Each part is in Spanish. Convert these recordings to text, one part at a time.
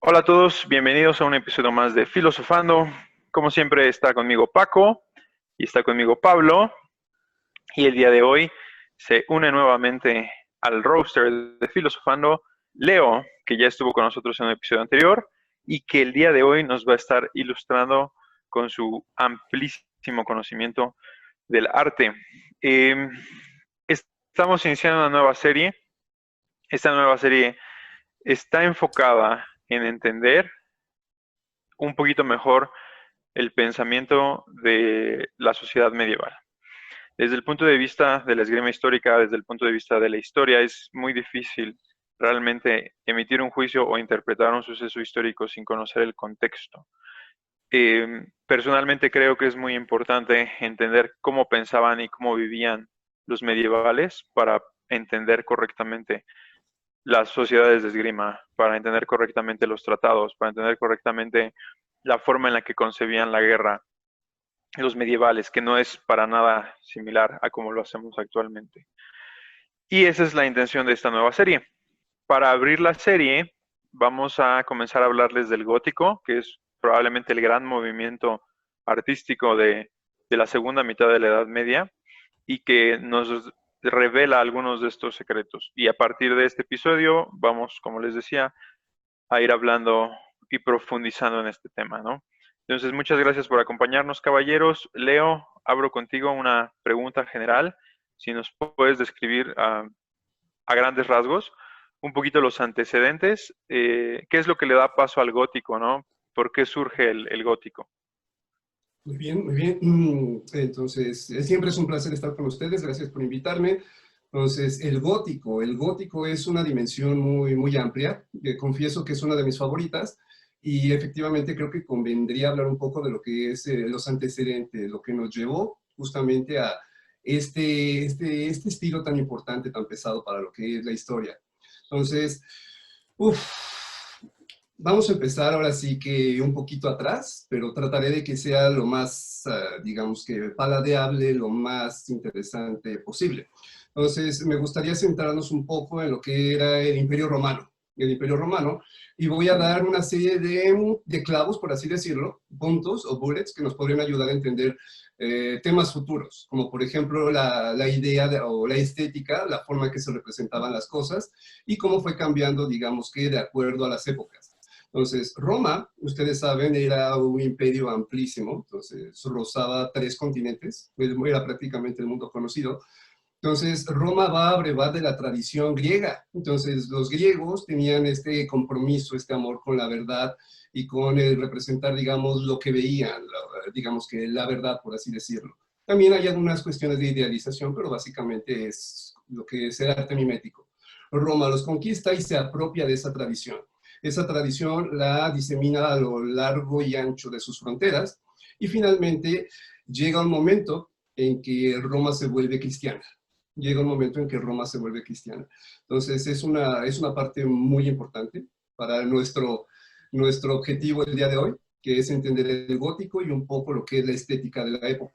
Hola a todos, bienvenidos a un episodio más de Filosofando. Como siempre está conmigo Paco y está conmigo Pablo, y el día de hoy se une nuevamente al roster de Filosofando Leo, que ya estuvo con nosotros en un episodio anterior y que el día de hoy nos va a estar ilustrando con su amplísimo conocimiento del arte. Eh, Estamos iniciando una nueva serie. Esta nueva serie está enfocada en entender un poquito mejor el pensamiento de la sociedad medieval. Desde el punto de vista de la esgrima histórica, desde el punto de vista de la historia, es muy difícil realmente emitir un juicio o interpretar un suceso histórico sin conocer el contexto. Personalmente creo que es muy importante entender cómo pensaban y cómo vivían los medievales para entender correctamente las sociedades de esgrima, para entender correctamente los tratados, para entender correctamente la forma en la que concebían la guerra los medievales, que no es para nada similar a como lo hacemos actualmente. Y esa es la intención de esta nueva serie. Para abrir la serie, vamos a comenzar a hablarles del gótico, que es probablemente el gran movimiento artístico de la segunda mitad de la Edad Media y que nos revela algunos de estos secretos. Y a partir de este episodio vamos, como les decía, a ir hablando y profundizando en este tema, ¿no? Entonces, muchas gracias por acompañarnos, caballeros. Leo, abro contigo una pregunta general. Si nos puedes describir a grandes rasgos un poquito los antecedentes, qué es lo que le da paso al gótico, ¿no? ¿Por qué surge el gótico? Muy bien, muy bien. Entonces, siempre es un placer estar con ustedes. Gracias por invitarme. Entonces, el gótico es una dimensión muy, muy amplia. Confieso que es una de mis favoritas y efectivamente creo que convendría hablar un poco de lo que es los antecedentes, lo que nos llevó justamente a este estilo tan importante, tan pesado para lo que es la historia. Entonces, uff, vamos a empezar ahora sí que un poquito atrás, pero trataré de que sea lo más, digamos que paladeable, lo más interesante posible. Entonces, me gustaría centrarnos un poco en lo que era el Imperio Romano. El Imperio Romano, y voy a dar una serie de clavos, por así decirlo, puntos o bullets que nos podrían ayudar a entender temas futuros, como por ejemplo la idea o la estética, la forma en que se representaban las cosas y cómo fue cambiando, digamos que de acuerdo a las épocas. Entonces, Roma, ustedes saben, era un imperio amplísimo, entonces rozaba 3 continentes, era prácticamente el mundo conocido. Entonces, Roma va a brevar de la tradición griega. Entonces, los griegos tenían este compromiso, este amor con la verdad y con el representar, digamos, lo que veían, digamos que la verdad, por así decirlo. También hay algunas cuestiones de idealización, pero básicamente es lo que es el arte mimético. Roma los conquista y se apropia de esa tradición. Esa tradición la disemina a lo largo y ancho de sus fronteras y finalmente llega un momento en que Roma se vuelve cristiana. Llega un momento en que Roma se vuelve cristiana. Entonces es una parte muy importante para nuestro objetivo el día de hoy, que es entender el gótico y un poco lo que es la estética de la época.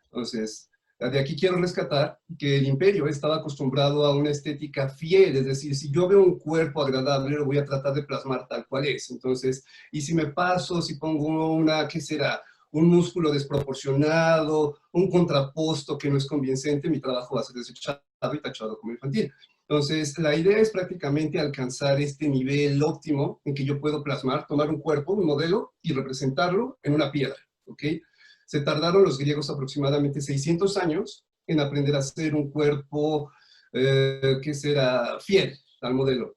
Entonces, de aquí quiero rescatar que el imperio estaba acostumbrado a una estética fiel, es decir, si yo veo un cuerpo agradable, lo voy a tratar de plasmar tal cual es. Entonces, y si me paso, si pongo ¿qué será? Un músculo desproporcionado, un contraposto que no es convincente, mi trabajo va a ser desechado y tachado como infantil. Entonces, la idea es prácticamente alcanzar este nivel óptimo en que yo puedo plasmar, tomar un cuerpo, un modelo y representarlo en una piedra, ¿ok? Se tardaron los griegos aproximadamente 600 años en aprender a hacer un cuerpo que será fiel al modelo.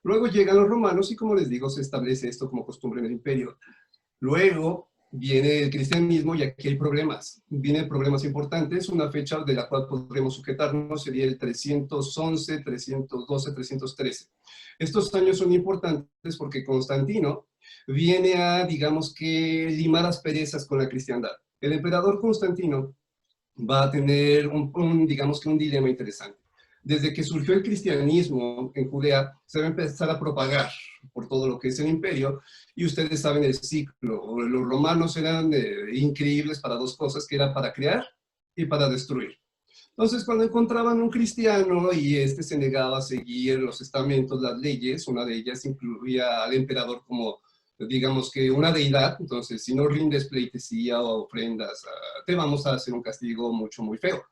Luego llegan los romanos y, como les digo, se establece esto como costumbre en el imperio. Luego viene el cristianismo y aquí hay problemas. Vienen problemas importantes. Una fecha de la cual podremos sujetarnos sería el 311, 312, 313. Estos años son importantes porque Constantino viene a, digamos que, limar asperezas con la cristiandad. El emperador Constantino va a tener digamos que un dilema interesante. Desde que surgió el cristianismo en Judea, se va a empezar a propagar por todo lo que es el imperio, y ustedes saben el ciclo. Los romanos eran increíbles para dos cosas, que era para crear y para destruir. Entonces, cuando encontraban un cristiano y este se negaba a seguir los estamentos, las leyes, una de ellas incluía al emperador como, digamos que una deidad, entonces si no rindes pleitesía o ofrendas, te vamos a hacer un castigo muy feo.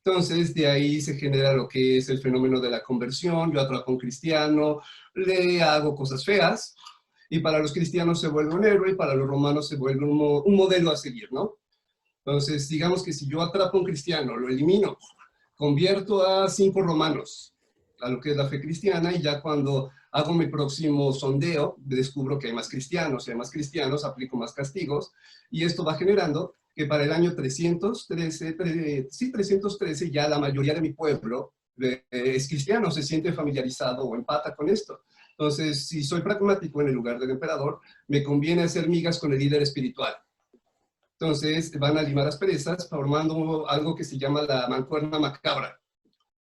Entonces, de ahí se genera lo que es el fenómeno de la conversión. Yo atrapo a un cristiano, le hago cosas feas, y para los cristianos se vuelve un héroe, y para los romanos se vuelve un modelo a seguir, ¿no? Entonces, digamos que si yo atrapo a un cristiano, lo elimino, convierto a 5 romanos a lo que es la fe cristiana, y ya cuando hago mi próximo sondeo, descubro que hay más cristianos, y hay más cristianos, aplico más castigos, y esto va generando que para el año 313 ya la mayoría de mi pueblo es cristiano, se siente familiarizado o empata con esto. Entonces, si soy pragmático en el lugar del emperador, me conviene hacer migas con el líder espiritual. Entonces, van a limar asperezas formando algo que se llama la mancuerna macabra.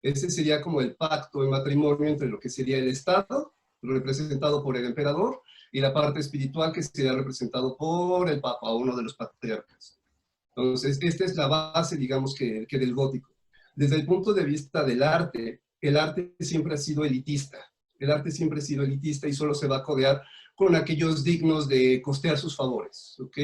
Ese sería como el pacto de matrimonio entre lo que sería el Estado, representado por el emperador, y la parte espiritual que sería representado por el Papa, uno de los patriarcas. Entonces, esta es la base, digamos, que del gótico. Desde el punto de vista del arte, el arte siempre ha sido elitista. El arte siempre ha sido elitista y solo se va a codear con aquellos dignos de costear sus favores, ¿ok?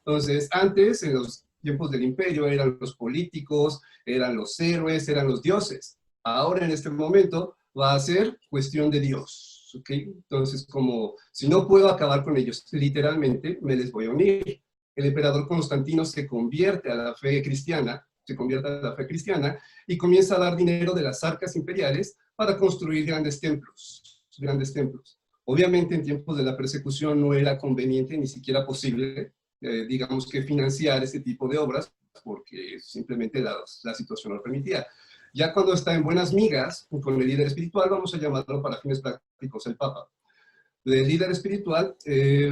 Entonces, antes, en los tiempos del imperio, eran los políticos, eran los héroes, eran los dioses. Ahora, en este momento, va a ser cuestión de Dios, ¿ok? Entonces, como si no puedo acabar con ellos, literalmente me les voy a unir. El emperador Constantino se convierte a la fe cristiana, y comienza a dar dinero de las arcas imperiales para construir grandes templos, grandes templos. Obviamente en tiempos de la persecución no era conveniente ni siquiera posible, digamos que financiar ese tipo de obras, porque simplemente la situación no lo permitía. Ya cuando está en buenas migas con el líder espiritual, vamos a llamarlo para fines prácticos el Papa, el líder espiritual,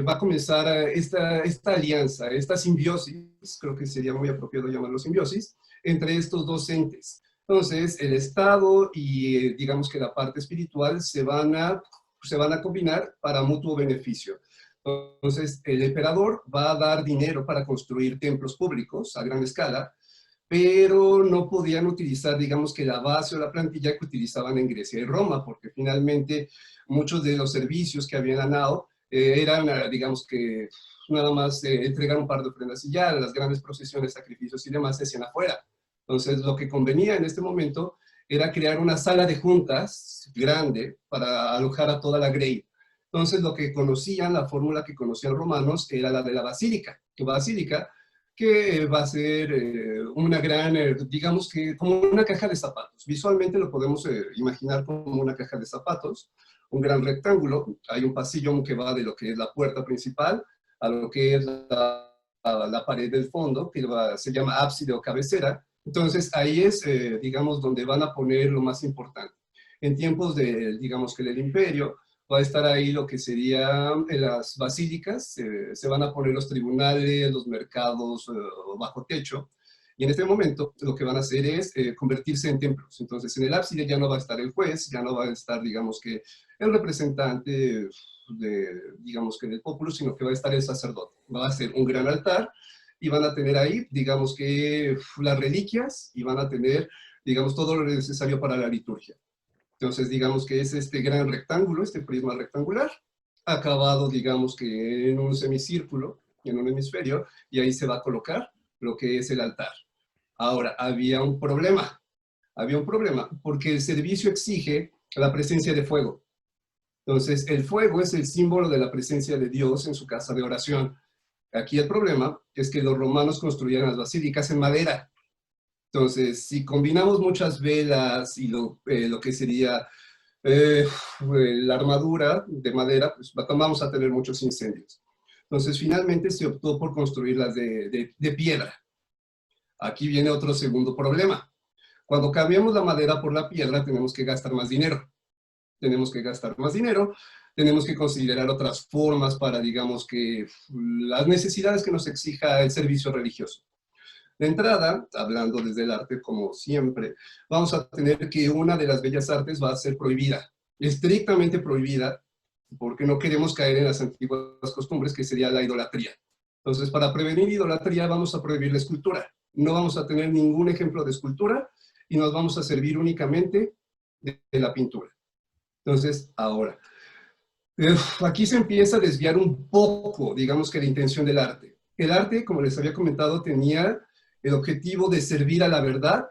va a comenzar esta alianza, esta simbiosis, creo que sería muy apropiado llamarlo simbiosis, entre estos dos entes. Entonces, el Estado y digamos que la parte espiritual se van a combinar para mutuo beneficio. Entonces, el emperador va a dar dinero para construir templos públicos a gran escala, pero no podían utilizar, digamos que la base o la plantilla que utilizaban en Grecia y Roma, porque finalmente muchos de los servicios que habían ganado eran, digamos que nada más entregar un par de ofrendas y ya, las grandes procesiones, sacrificios y demás se hacían afuera. Entonces, lo que convenía en este momento era crear una sala de juntas grande para alojar a toda la grey. Entonces, lo que conocían, la fórmula que conocían los romanos era la de la basílica, que va a ser una gran, digamos que como una caja de zapatos. Visualmente lo podemos imaginar como una caja de zapatos, un gran rectángulo. Hay un pasillo que va de lo que es la puerta principal a lo que es la pared del fondo, que se llama ábside o cabecera. Entonces ahí es, digamos, donde van a poner lo más importante. En tiempos digamos que del imperio, va a estar ahí lo que serían las basílicas, se van a poner los tribunales, los mercados bajo techo, y en este momento lo que van a hacer es convertirse en templos. Entonces en el ábside ya no va a estar el juez, ya no va a estar, digamos que, el representante digamos que del pueblo, sino que va a estar el sacerdote. Va a ser un gran altar, y van a tener ahí, digamos que, las reliquias, y van a tener, digamos, todo lo necesario para la liturgia. Entonces, digamos que es este gran rectángulo, este prisma rectangular, acabado, digamos que en un semicírculo, en un hemisferio, y ahí se va a colocar lo que es el altar. Ahora, había un problema, porque el servicio exige la presencia de fuego. Entonces, el fuego es el símbolo de la presencia de Dios en su casa de oración. Aquí el problema es que los romanos construían las basílicas en madera. Entonces, si combinamos muchas velas y lo que sería la armadura de madera, pues vamos a tener muchos incendios. Entonces, finalmente se optó por construirlas de piedra. Aquí viene otro segundo problema. Cuando cambiamos la madera por la piedra, tenemos que gastar más dinero. Tenemos que considerar otras formas para, digamos que, las necesidades que nos exija el servicio religioso. De entrada, hablando desde el arte como siempre, vamos a tener que una de las bellas artes va a ser prohibida, estrictamente prohibida, porque no queremos caer en las antiguas costumbres, que sería la idolatría. Entonces, para prevenir idolatría, vamos a prohibir la escultura. No vamos a tener ningún ejemplo de escultura y nos vamos a servir únicamente de la pintura. Entonces, ahora, aquí se empieza a desviar un poco, digamos que la intención del arte. El arte, como les había comentado, tenía el objetivo de servir a la verdad,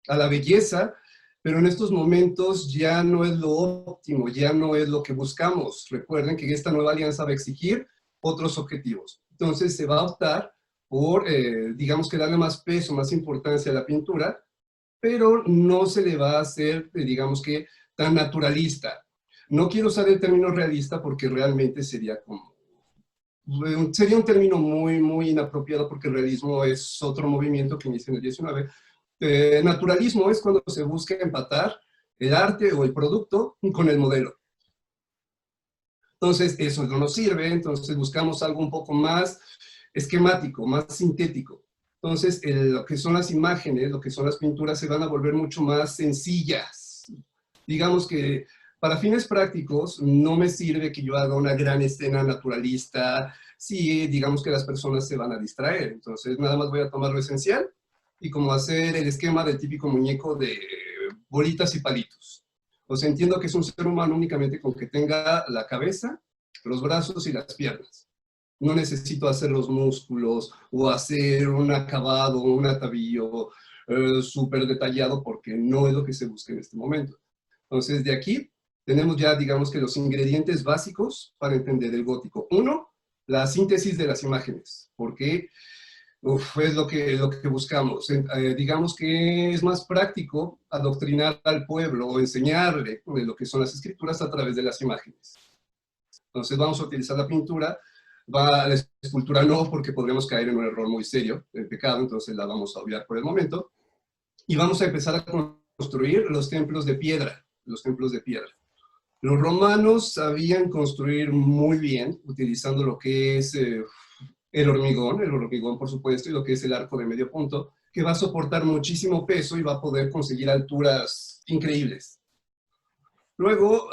a la belleza, pero en estos momentos ya no es lo óptimo, ya no es lo que buscamos. Recuerden que esta nueva alianza va a exigir otros objetivos. Entonces se va a optar por, digamos que darle más peso, más importancia a la pintura, pero no se le va a hacer, digamos que, tan naturalista. No quiero usar el término realista porque realmente sería como, sería un término muy, muy inapropiado porque el realismo es otro movimiento que inicia en el 19. Naturalismo es cuando se busca empatar el arte o el producto con el modelo. Entonces, eso no nos sirve, entonces buscamos algo un poco más esquemático, más sintético. Entonces, lo que son las imágenes, lo que son las pinturas, se van a volver mucho más sencillas. Digamos que para fines prácticos no me sirve que yo haga una gran escena naturalista si digamos que las personas se van a distraer. Entonces, nada más voy a tomar lo esencial y como hacer el esquema del típico muñeco de bolitas y palitos. O sea, entiendo que es un ser humano únicamente con que tenga la cabeza, los brazos y las piernas. No necesito hacer los músculos o hacer un acabado, un atavío súper detallado porque no es lo que se busca en este momento. Entonces, de aquí tenemos ya, digamos que los ingredientes básicos para entender el gótico. Uno, la síntesis de las imágenes, porque es lo que buscamos. Digamos que es más práctico adoctrinar al pueblo o enseñarle de lo que son las escrituras a través de las imágenes. Entonces vamos a utilizar la pintura, la escultura no, porque podríamos caer en un error muy serio, el pecado, entonces la vamos a obviar por el momento. Y vamos a empezar a construir los templos de piedra, los templos de piedra. Los romanos sabían construir muy bien, utilizando lo que es el hormigón, por supuesto, y lo que es el arco de medio punto, que va a soportar muchísimo peso y va a poder conseguir alturas increíbles. Luego,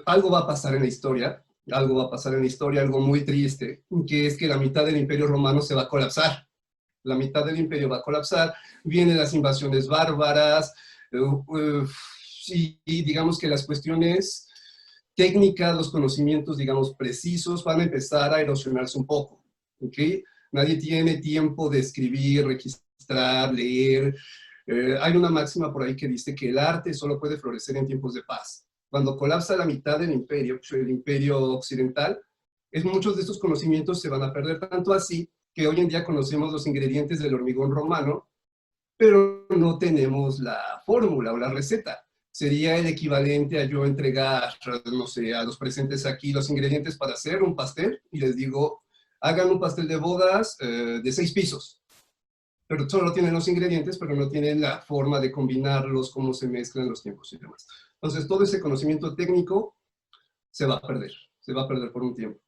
algo va a pasar en la historia, algo muy triste, que es que la mitad del Imperio Romano se va a colapsar. La mitad del imperio va a colapsar, vienen las invasiones bárbaras, y digamos que las cuestiones técnicas, los conocimientos, digamos, precisos, van a empezar a erosionarse un poco, ¿ok? Nadie tiene tiempo de escribir, registrar, leer. Hay una máxima por ahí que dice que el arte solo puede florecer en tiempos de paz. Cuando colapsa la mitad del imperio, pues, el imperio occidental, muchos de estos conocimientos se van a perder, tanto así que hoy en día conocemos los ingredientes del hormigón romano, pero no tenemos la fórmula o la receta. Sería el equivalente a yo entregar, no sé, a los presentes aquí los ingredientes para hacer un pastel y les digo, hagan un pastel de bodas de 6 pisos. Pero solo tienen los ingredientes, pero no tienen la forma de combinarlos, cómo se mezclan los tiempos y demás. Entonces, todo ese conocimiento técnico se va a perder por un tiempo.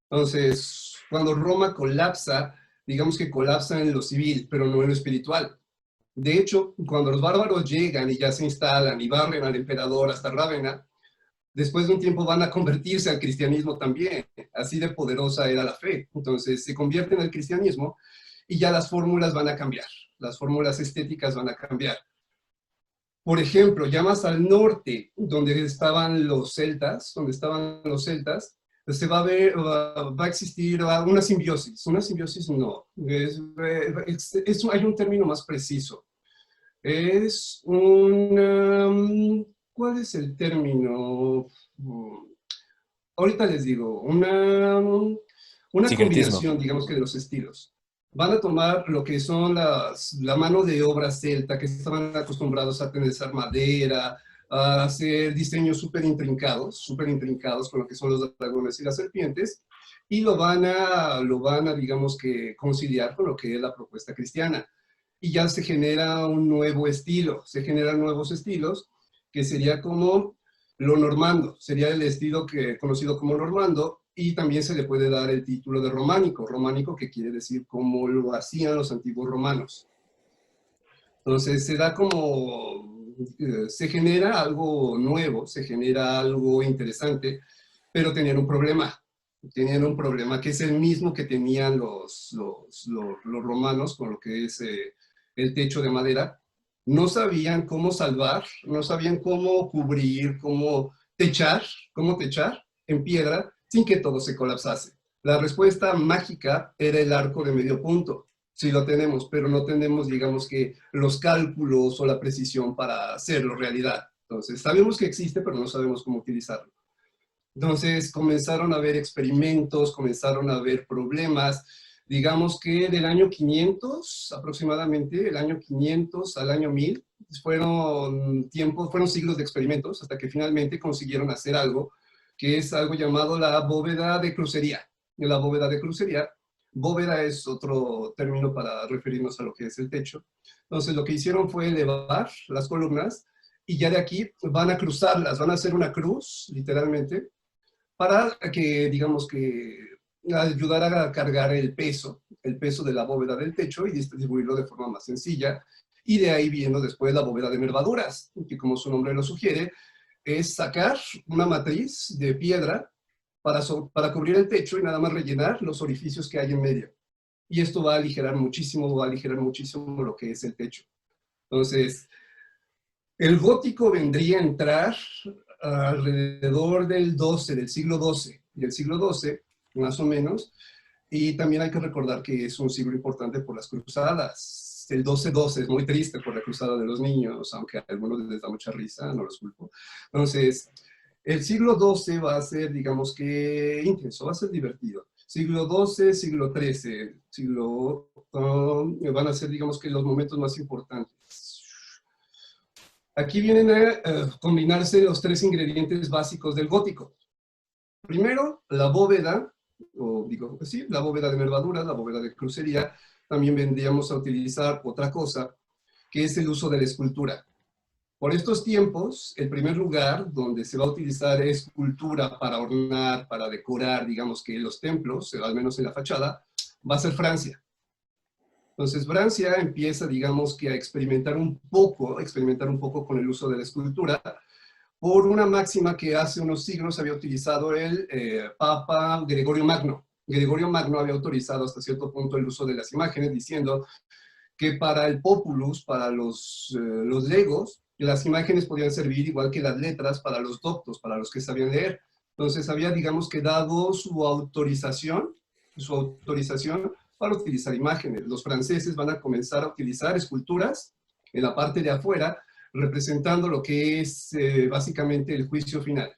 Entonces, cuando Roma colapsa, digamos que colapsa en lo civil, pero no en lo espiritual. De hecho, cuando los bárbaros llegan y ya se instalan y barren al emperador hasta Rávena, después de un tiempo van a convertirse al cristianismo también. Así de poderosa era la fe. Entonces, se convierten al cristianismo y ya las fórmulas van a cambiar. Las fórmulas estéticas van a cambiar. Por ejemplo, ya más al norte, donde estaban los celtas, se va a ver, va a existir una simbiosis. Una simbiosis no, hay un término más preciso. Es ¿cuál es el término? Ahorita les digo, una Sincretismo. combinación, digamos que de los estilos. Van a tomar lo que son la mano de obra celta, que estaban acostumbrados a utilizar madera, a hacer diseños súper intrincados con lo que son los dragones y las serpientes, y lo van a, digamos que, conciliar con lo que es la propuesta cristiana. Y ya se genera un nuevo estilo, se generan nuevos estilos, que sería como lo normando, sería el estilo conocido como normando, y también se le puede dar el título de románico que quiere decir como lo hacían los antiguos romanos. Entonces se da como, se genera algo nuevo, se genera algo interesante, pero tenían un problema que es el mismo que tenían los romanos con lo que es el techo de madera. no sabían cómo salvar, no sabían cómo cubrir, cómo techar en piedra sin que todo se colapsase. La respuesta mágica era el arco de medio punto. Sí lo tenemos, pero no tenemos, digamos que, los cálculos o la precisión para hacerlo realidad. Entonces, sabemos que existe, pero no sabemos cómo utilizarlo. Entonces, comenzaron a haber experimentos, comenzaron a haber problemas. Digamos que del año 500, aproximadamente, el año 500 al año 1000, fueron siglos de experimentos hasta que finalmente consiguieron hacer algo que es algo llamado la bóveda de crucería. La bóveda de crucería, bóveda es otro término para referirnos a lo que es el techo. Entonces, lo que hicieron fue elevar las columnas y ya de aquí van a cruzarlas, van a hacer una cruz, literalmente, para que, digamos que, ayudar a cargar el peso de la bóveda del techo y distribuirlo de forma más sencilla. Y de ahí viene después la bóveda de nervaduras, que como su nombre lo sugiere, es sacar una matriz de piedra para cubrir el techo y nada más rellenar los orificios que hay en medio. Y esto va a aligerar muchísimo lo que es el techo. Entonces, el gótico vendría a entrar alrededor del siglo XII, del siglo XII, más o menos, y también hay que recordar que es un siglo importante por las cruzadas. El 12-12 es muy triste por la cruzada de los niños, aunque a algunos les da mucha risa, no los culpo. Entonces, el siglo XII va a ser, digamos que, intenso, va a ser divertido. Siglo XII, siglo XIII, van a ser, digamos que, los momentos más importantes. Aquí vienen a combinarse los tres ingredientes básicos del gótico. Primero, la bóveda, la bóveda de nervadura, la bóveda de crucería. También vendríamos a utilizar otra cosa, que es el uso de la escultura. Por estos tiempos, el primer lugar donde se va a utilizar escultura para ornar, para decorar, digamos que los templos, al menos en la fachada, va a ser Francia. Entonces, Francia empieza, digamos que a experimentar un poco con el uso de la escultura, por una máxima que hace unos siglos había utilizado el Papa Gregorio Magno. Gregorio Magno había autorizado hasta cierto punto el uso de las imágenes, diciendo que para el populus, para los legos, las imágenes podían servir igual que las letras para los doctos, para los que sabían leer. Entonces había, digamos que, dado su autorización para utilizar imágenes. Los franceses van a comenzar a utilizar esculturas en la parte de afuera, representando lo que es básicamente el juicio final.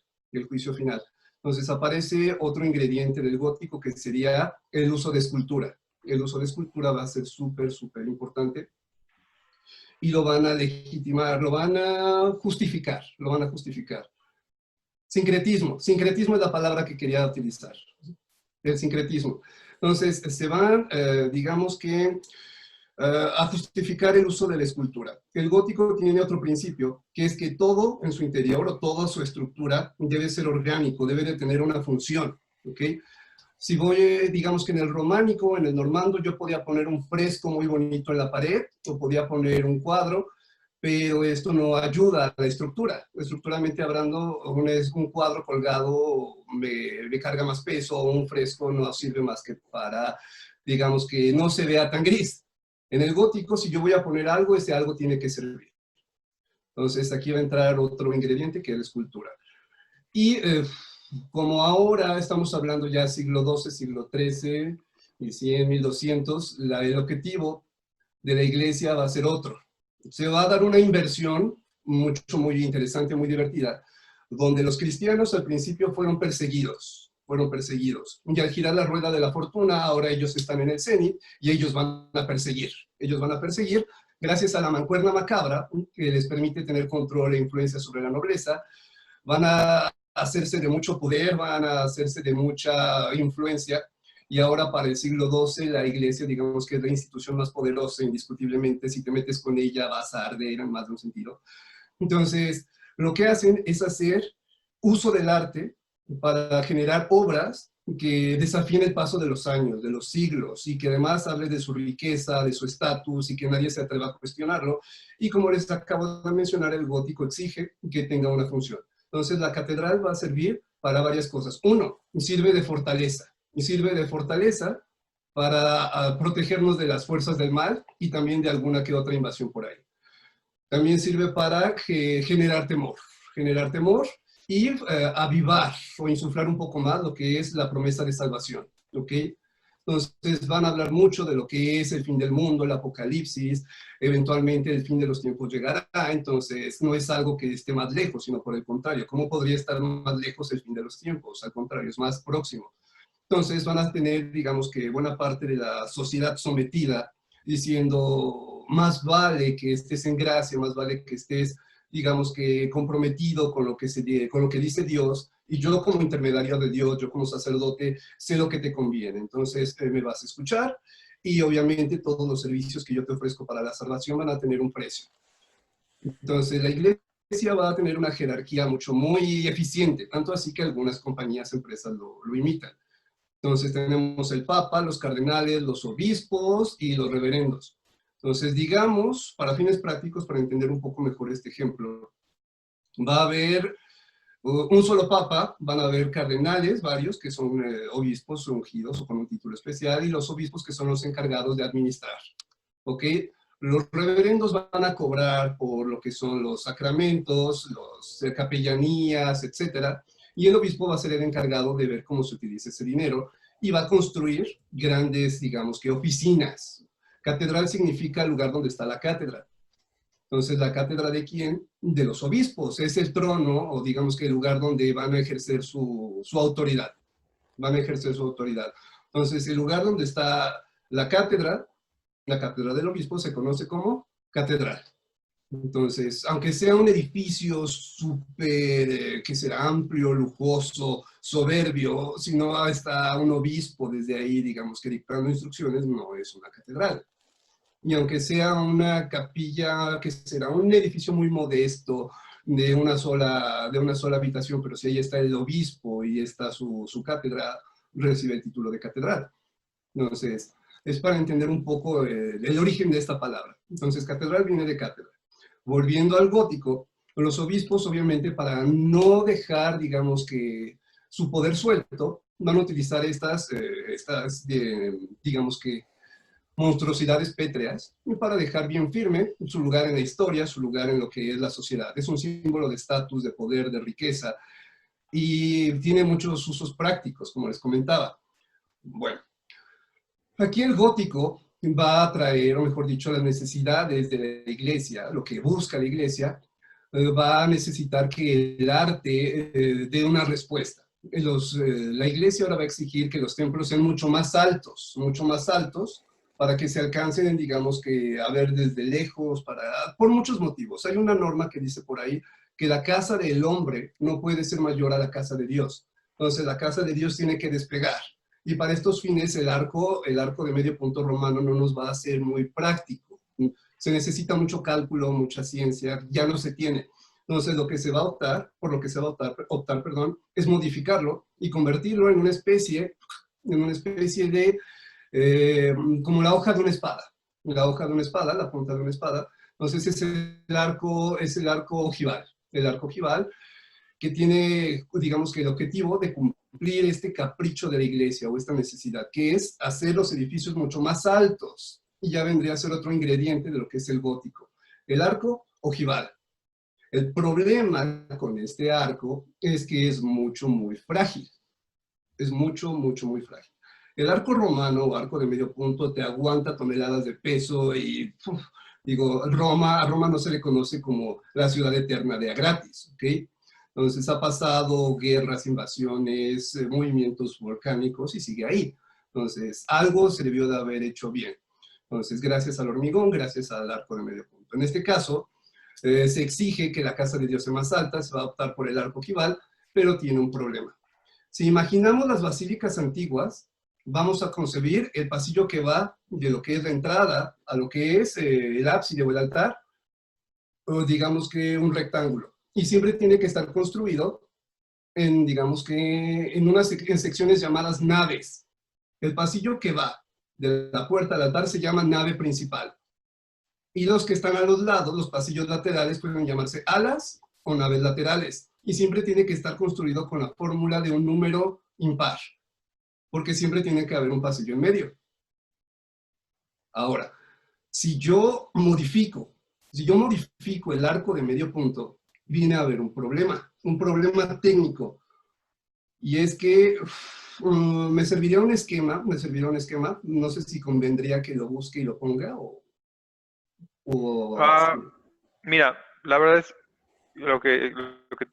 Entonces aparece otro ingrediente del gótico que sería el uso de escultura. El uso de escultura va a ser súper importante y lo van a legitimar, lo van a justificar. Sincretismo es la palabra que quería utilizar. El sincretismo. Entonces, se van, digamos que, a justificar el uso de la escultura. El gótico tiene otro principio, que es que todo en su interior, o toda su estructura, debe ser orgánico, debe de tener una función, ¿ok? Si voy, digamos que en el románico, en el normando, yo podía poner un fresco muy bonito en la pared, o podía poner un cuadro, pero esto no ayuda a la estructura. Estructuralmente hablando, un cuadro colgado me carga más peso, o un fresco no sirve más que para, digamos, que no se vea tan gris. En el gótico, si yo voy a poner algo, ese algo tiene que servir. Entonces, aquí va a entrar otro ingrediente, que es la escultura. Y como ahora estamos hablando ya siglo XII, siglo XIII, 1100, 1200, el objetivo de la iglesia va a ser otro. Se va a dar una inversión muy interesante, muy divertida, donde los cristianos al principio fueron perseguidos. Y al girar la rueda de la fortuna, ahora ellos están en el cenit y ellos van a perseguir. Gracias a la mancuerna macabra, que les permite tener control e influencia sobre la nobleza. Van a hacerse de mucho poder, van a hacerse de mucha influencia. Y ahora para el siglo XII la iglesia, digamos que es la institución más poderosa, indiscutiblemente. Si te metes con ella vas a arder en más de un sentido. Entonces, lo que hacen es hacer uso del arte para generar obras que desafíen el paso de los años, de los siglos, y que además hable de su riqueza, de su estatus, y que nadie se atreva a cuestionarlo. Y como les acabo de mencionar, el gótico exige que tenga una función. Entonces, la catedral va a servir para varias cosas. Uno, sirve de fortaleza. Para protegernos de las fuerzas del mal y también de alguna que otra invasión por ahí. También sirve para generar temor y avivar o insuflar un poco más lo que es la promesa de salvación, ¿ok? Entonces van a hablar mucho de lo que es el fin del mundo, el apocalipsis, eventualmente el fin de los tiempos llegará, entonces no es algo que esté más lejos, sino por el contrario, ¿cómo podría estar más lejos el fin de los tiempos? Al contrario, es más próximo. Entonces van a tener, digamos que buena parte de la sociedad sometida, diciendo, más vale que estés en gracia, más vale que estés, digamos que comprometido con lo que, con lo que dice Dios, y yo como intermediario de Dios, yo como sacerdote, sé lo que te conviene. Entonces me vas a escuchar, y obviamente todos los servicios que yo te ofrezco para la salvación van a tener un precio. Entonces la iglesia va a tener una jerarquía muy eficiente, tanto así que algunas compañías, empresas lo imitan. Entonces tenemos el Papa, los cardenales, los obispos y los reverendos. Entonces, digamos, para fines prácticos, para entender un poco mejor este ejemplo, va a haber un solo Papa, van a haber cardenales, varios, que son obispos ungidos o con un título especial, y los obispos que son los encargados de administrar. ¿Ok? Los reverendos van a cobrar por lo que son los sacramentos, las capellanías, etcétera, y el obispo va a ser el encargado de ver cómo se utiliza ese dinero y va a construir grandes, digamos que oficinas. Catedral significa el lugar donde está la cátedra. Entonces, ¿la cátedra de quién? De los obispos. Es el trono, o digamos que el lugar donde van a ejercer su autoridad. Van a ejercer su autoridad. Entonces, el lugar donde está la cátedra del obispo se conoce como catedral. Entonces, aunque sea un edificio súper, que será amplio, lujoso, soberbio, si no está un obispo desde ahí, digamos que dictando instrucciones, no es una catedral. Y aunque sea una capilla, que será un edificio muy modesto, de una sola habitación, pero si ahí está el obispo y está su cátedra, recibe el título de catedral. Entonces, es para entender un poco el origen de esta palabra. Entonces, catedral viene de cátedra. Volviendo al gótico, los obispos, obviamente, para no dejar, digamos que, su poder suelto, van a utilizar digamos que, monstruosidades pétreas para dejar bien firme su lugar en la historia, su lugar en lo que es la sociedad. Es un símbolo de estatus, de poder, de riqueza, y tiene muchos usos prácticos, como les comentaba. Bueno, aquí el gótico va a traer, o mejor dicho, las necesidades de la iglesia, lo que busca la iglesia, va a necesitar que el arte dé una respuesta. La iglesia ahora va a exigir que los templos sean mucho más altos, para que se alcancen, digamos que, a ver desde lejos, por muchos motivos. Hay una norma que dice por ahí que la casa del hombre no puede ser mayor a la casa de Dios. Entonces la casa de Dios tiene que despegar. Y para estos fines el arco de medio punto romano no nos va a ser muy práctico. Se necesita mucho cálculo, mucha ciencia, ya no se tiene. Entonces lo que se va a optar, por lo que se va a optar, perdón, es modificarlo y convertirlo en una especie de, como la hoja de una espada. La hoja de una espada, la punta de una espada. Entonces es el arco ojival. El arco ojival que tiene, digamos que el objetivo de cumplir este capricho de la iglesia o esta necesidad, que es hacer los edificios mucho más altos. Y ya vendría a ser otro ingrediente de lo que es el gótico. El arco ojival. El problema con este arco es que es muy frágil. Es muy frágil. El arco romano o arco de medio punto te aguanta toneladas de peso y, digo, a Roma no se le conoce como la ciudad eterna de a gratis, ¿ok? Entonces ha pasado guerras, invasiones, movimientos volcánicos y sigue ahí. Entonces algo se debió de haber hecho bien. Entonces gracias al hormigón, gracias al arco de medio punto. En este caso se exige que la casa de Dios sea más alta, se va a optar por el arco ojival, pero tiene un problema. Si imaginamos las basílicas antiguas, vamos a concebir el pasillo que va de lo que es la entrada a lo que es el ábside o el altar, o digamos que un rectángulo. Y siempre tiene que estar construido en, digamos que, en secciones llamadas naves. El pasillo que va de la puerta al altar se llama nave principal. Y los que están a los lados, los pasillos laterales, pueden llamarse alas o naves laterales. Y siempre tiene que estar construido con la fórmula de un número impar, porque siempre tiene que haber un pasillo en medio. Ahora, si yo modifico Si yo modifico el arco de medio punto, viene a haber un problema técnico. Y es que me serviría un esquema, no sé si convendría que lo busque y lo ponga o Ah, mira, la verdad es lo que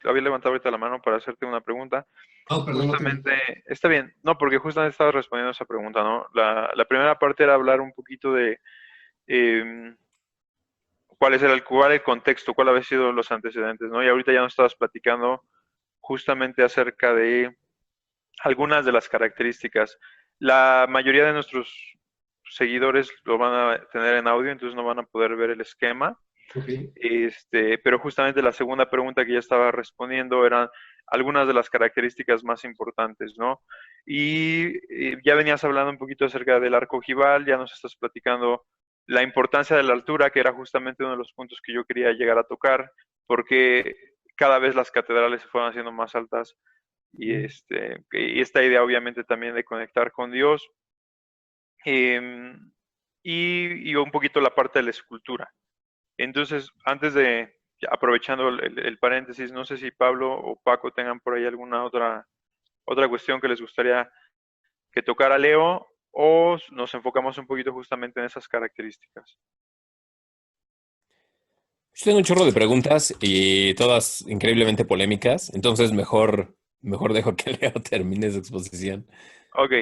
había levantado ahorita la mano para hacerte una pregunta. oh, perdón, no te vi. Justamente, está bien, no, porque justamente estaba respondiendo esa pregunta, ¿no? La primera parte era hablar un poquito de em, cuál el contexto, cuál había sido los antecedentes, ¿no? Y ahorita ya nos estabas platicando justamente acerca de algunas de las características. La mayoría de nuestros seguidores lo van a tener en audio, entonces no van a poder ver el esquema. Ok, Pero justamente la segunda pregunta que ya estaba respondiendo eran algunas de las características más importantes, ¿no? Y ya venías hablando un poquito acerca del arco ojival, ya nos estás platicando la importancia de la altura, que era justamente uno de los puntos que yo quería llegar a tocar, porque cada vez las catedrales se fueron haciendo más altas y esta idea obviamente también de conectar con Dios em, y un poquito la parte de la escultura. Entonces, antes de, ya aprovechando el paréntesis, no sé si Pablo o Paco tengan por ahí alguna otra cuestión que les gustaría que tocara Leo o nos enfocamos un poquito justamente en esas características. Yo tengo un chorro de preguntas y todas increíblemente polémicas, entonces mejor dejo que Leo termine su exposición. Ok,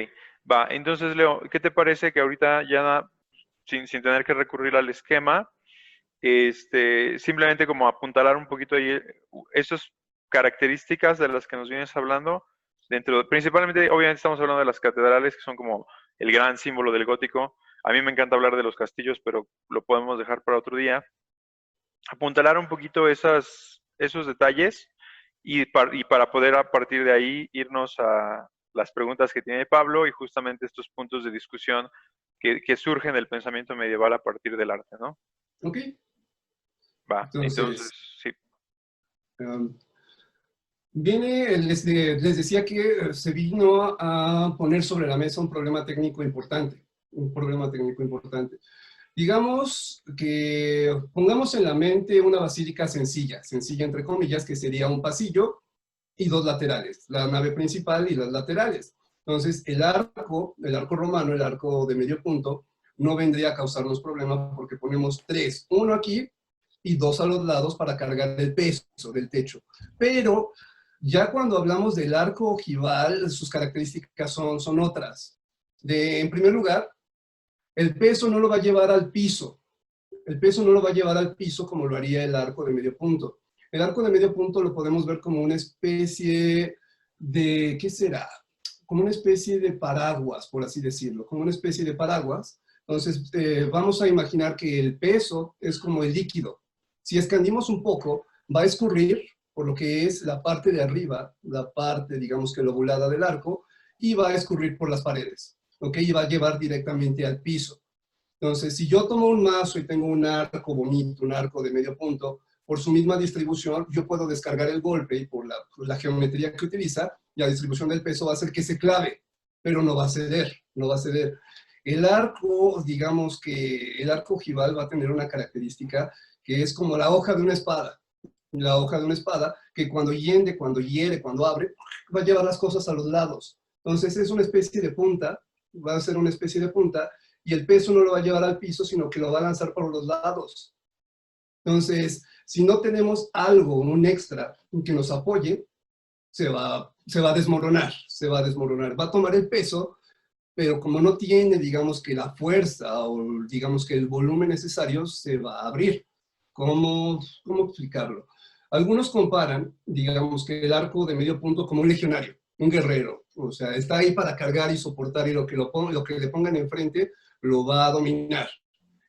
va. Entonces, Leo, ¿qué te parece que ahorita ya sin tener que recurrir al esquema, simplemente como apuntalar un poquito ahí esas características de las que nos vienes hablando, principalmente, obviamente estamos hablando de las catedrales, que son como el gran símbolo del gótico. A mí me encanta hablar de los castillos, pero lo podemos dejar para otro día. Apuntalar un poquito esos detalles y para poder a partir de ahí irnos a las preguntas que tiene Pablo y justamente estos puntos de discusión que surgen del pensamiento medieval a partir del arte, ¿no? ok. Va, entonces, Entonces, sí. um, les decía que se vino a poner sobre la mesa un problema técnico importante, un problema técnico importante. Digamos que pongamos en la mente una basílica sencilla, sencilla entre comillas, que sería un pasillo y dos laterales, la nave principal y las laterales. Entonces, el arco romano, el arco de medio punto, no vendría a causarnos problema porque ponemos tres, uno aquí y dos a los lados para cargar el peso del techo. Pero ya cuando hablamos del arco ojival, sus características son otras. En primer lugar, el peso no lo va a llevar al piso. El peso no lo va a llevar al piso como lo haría el arco de medio punto. El arco de medio punto lo podemos ver como una especie de, ¿qué será? Como una especie de paraguas, por así decirlo, como una especie de paraguas. Entonces, vamos a imaginar que el peso es como el líquido. Si escandimos un poco, va a escurrir por lo que es la parte de arriba, la parte, digamos que lobulada del arco, y va a escurrir por las paredes, ¿ok? Y va a llevar directamente al piso. Entonces, si yo tomo un mazo y tengo un arco bonito, un arco de medio punto, por su misma distribución, yo puedo descargar el golpe y por la geometría que utiliza, la distribución del peso va a hacer que se clave, pero no va a ceder, no va a ceder. El arco, digamos que el arco ojival va a tener una característica que es como la hoja de una espada. La hoja de una espada que cuando hiende, cuando hiere, cuando abre, va a llevar las cosas a los lados. Entonces es una especie de punta, va a ser una especie de punta y el peso no lo va a llevar al piso, sino que lo va a lanzar por los lados. Entonces, si no tenemos algo, un extra que nos apoye, se va a desmoronar, se va a desmoronar. Va a tomar el peso, pero como no tiene, digamos que la fuerza o digamos que el volumen necesario, se va a abrir. ¿Cómo explicarlo? Algunos comparan, digamos que el arco de medio punto como un legionario, un guerrero. O sea, está ahí para cargar y soportar y lo que le pongan enfrente lo va a dominar.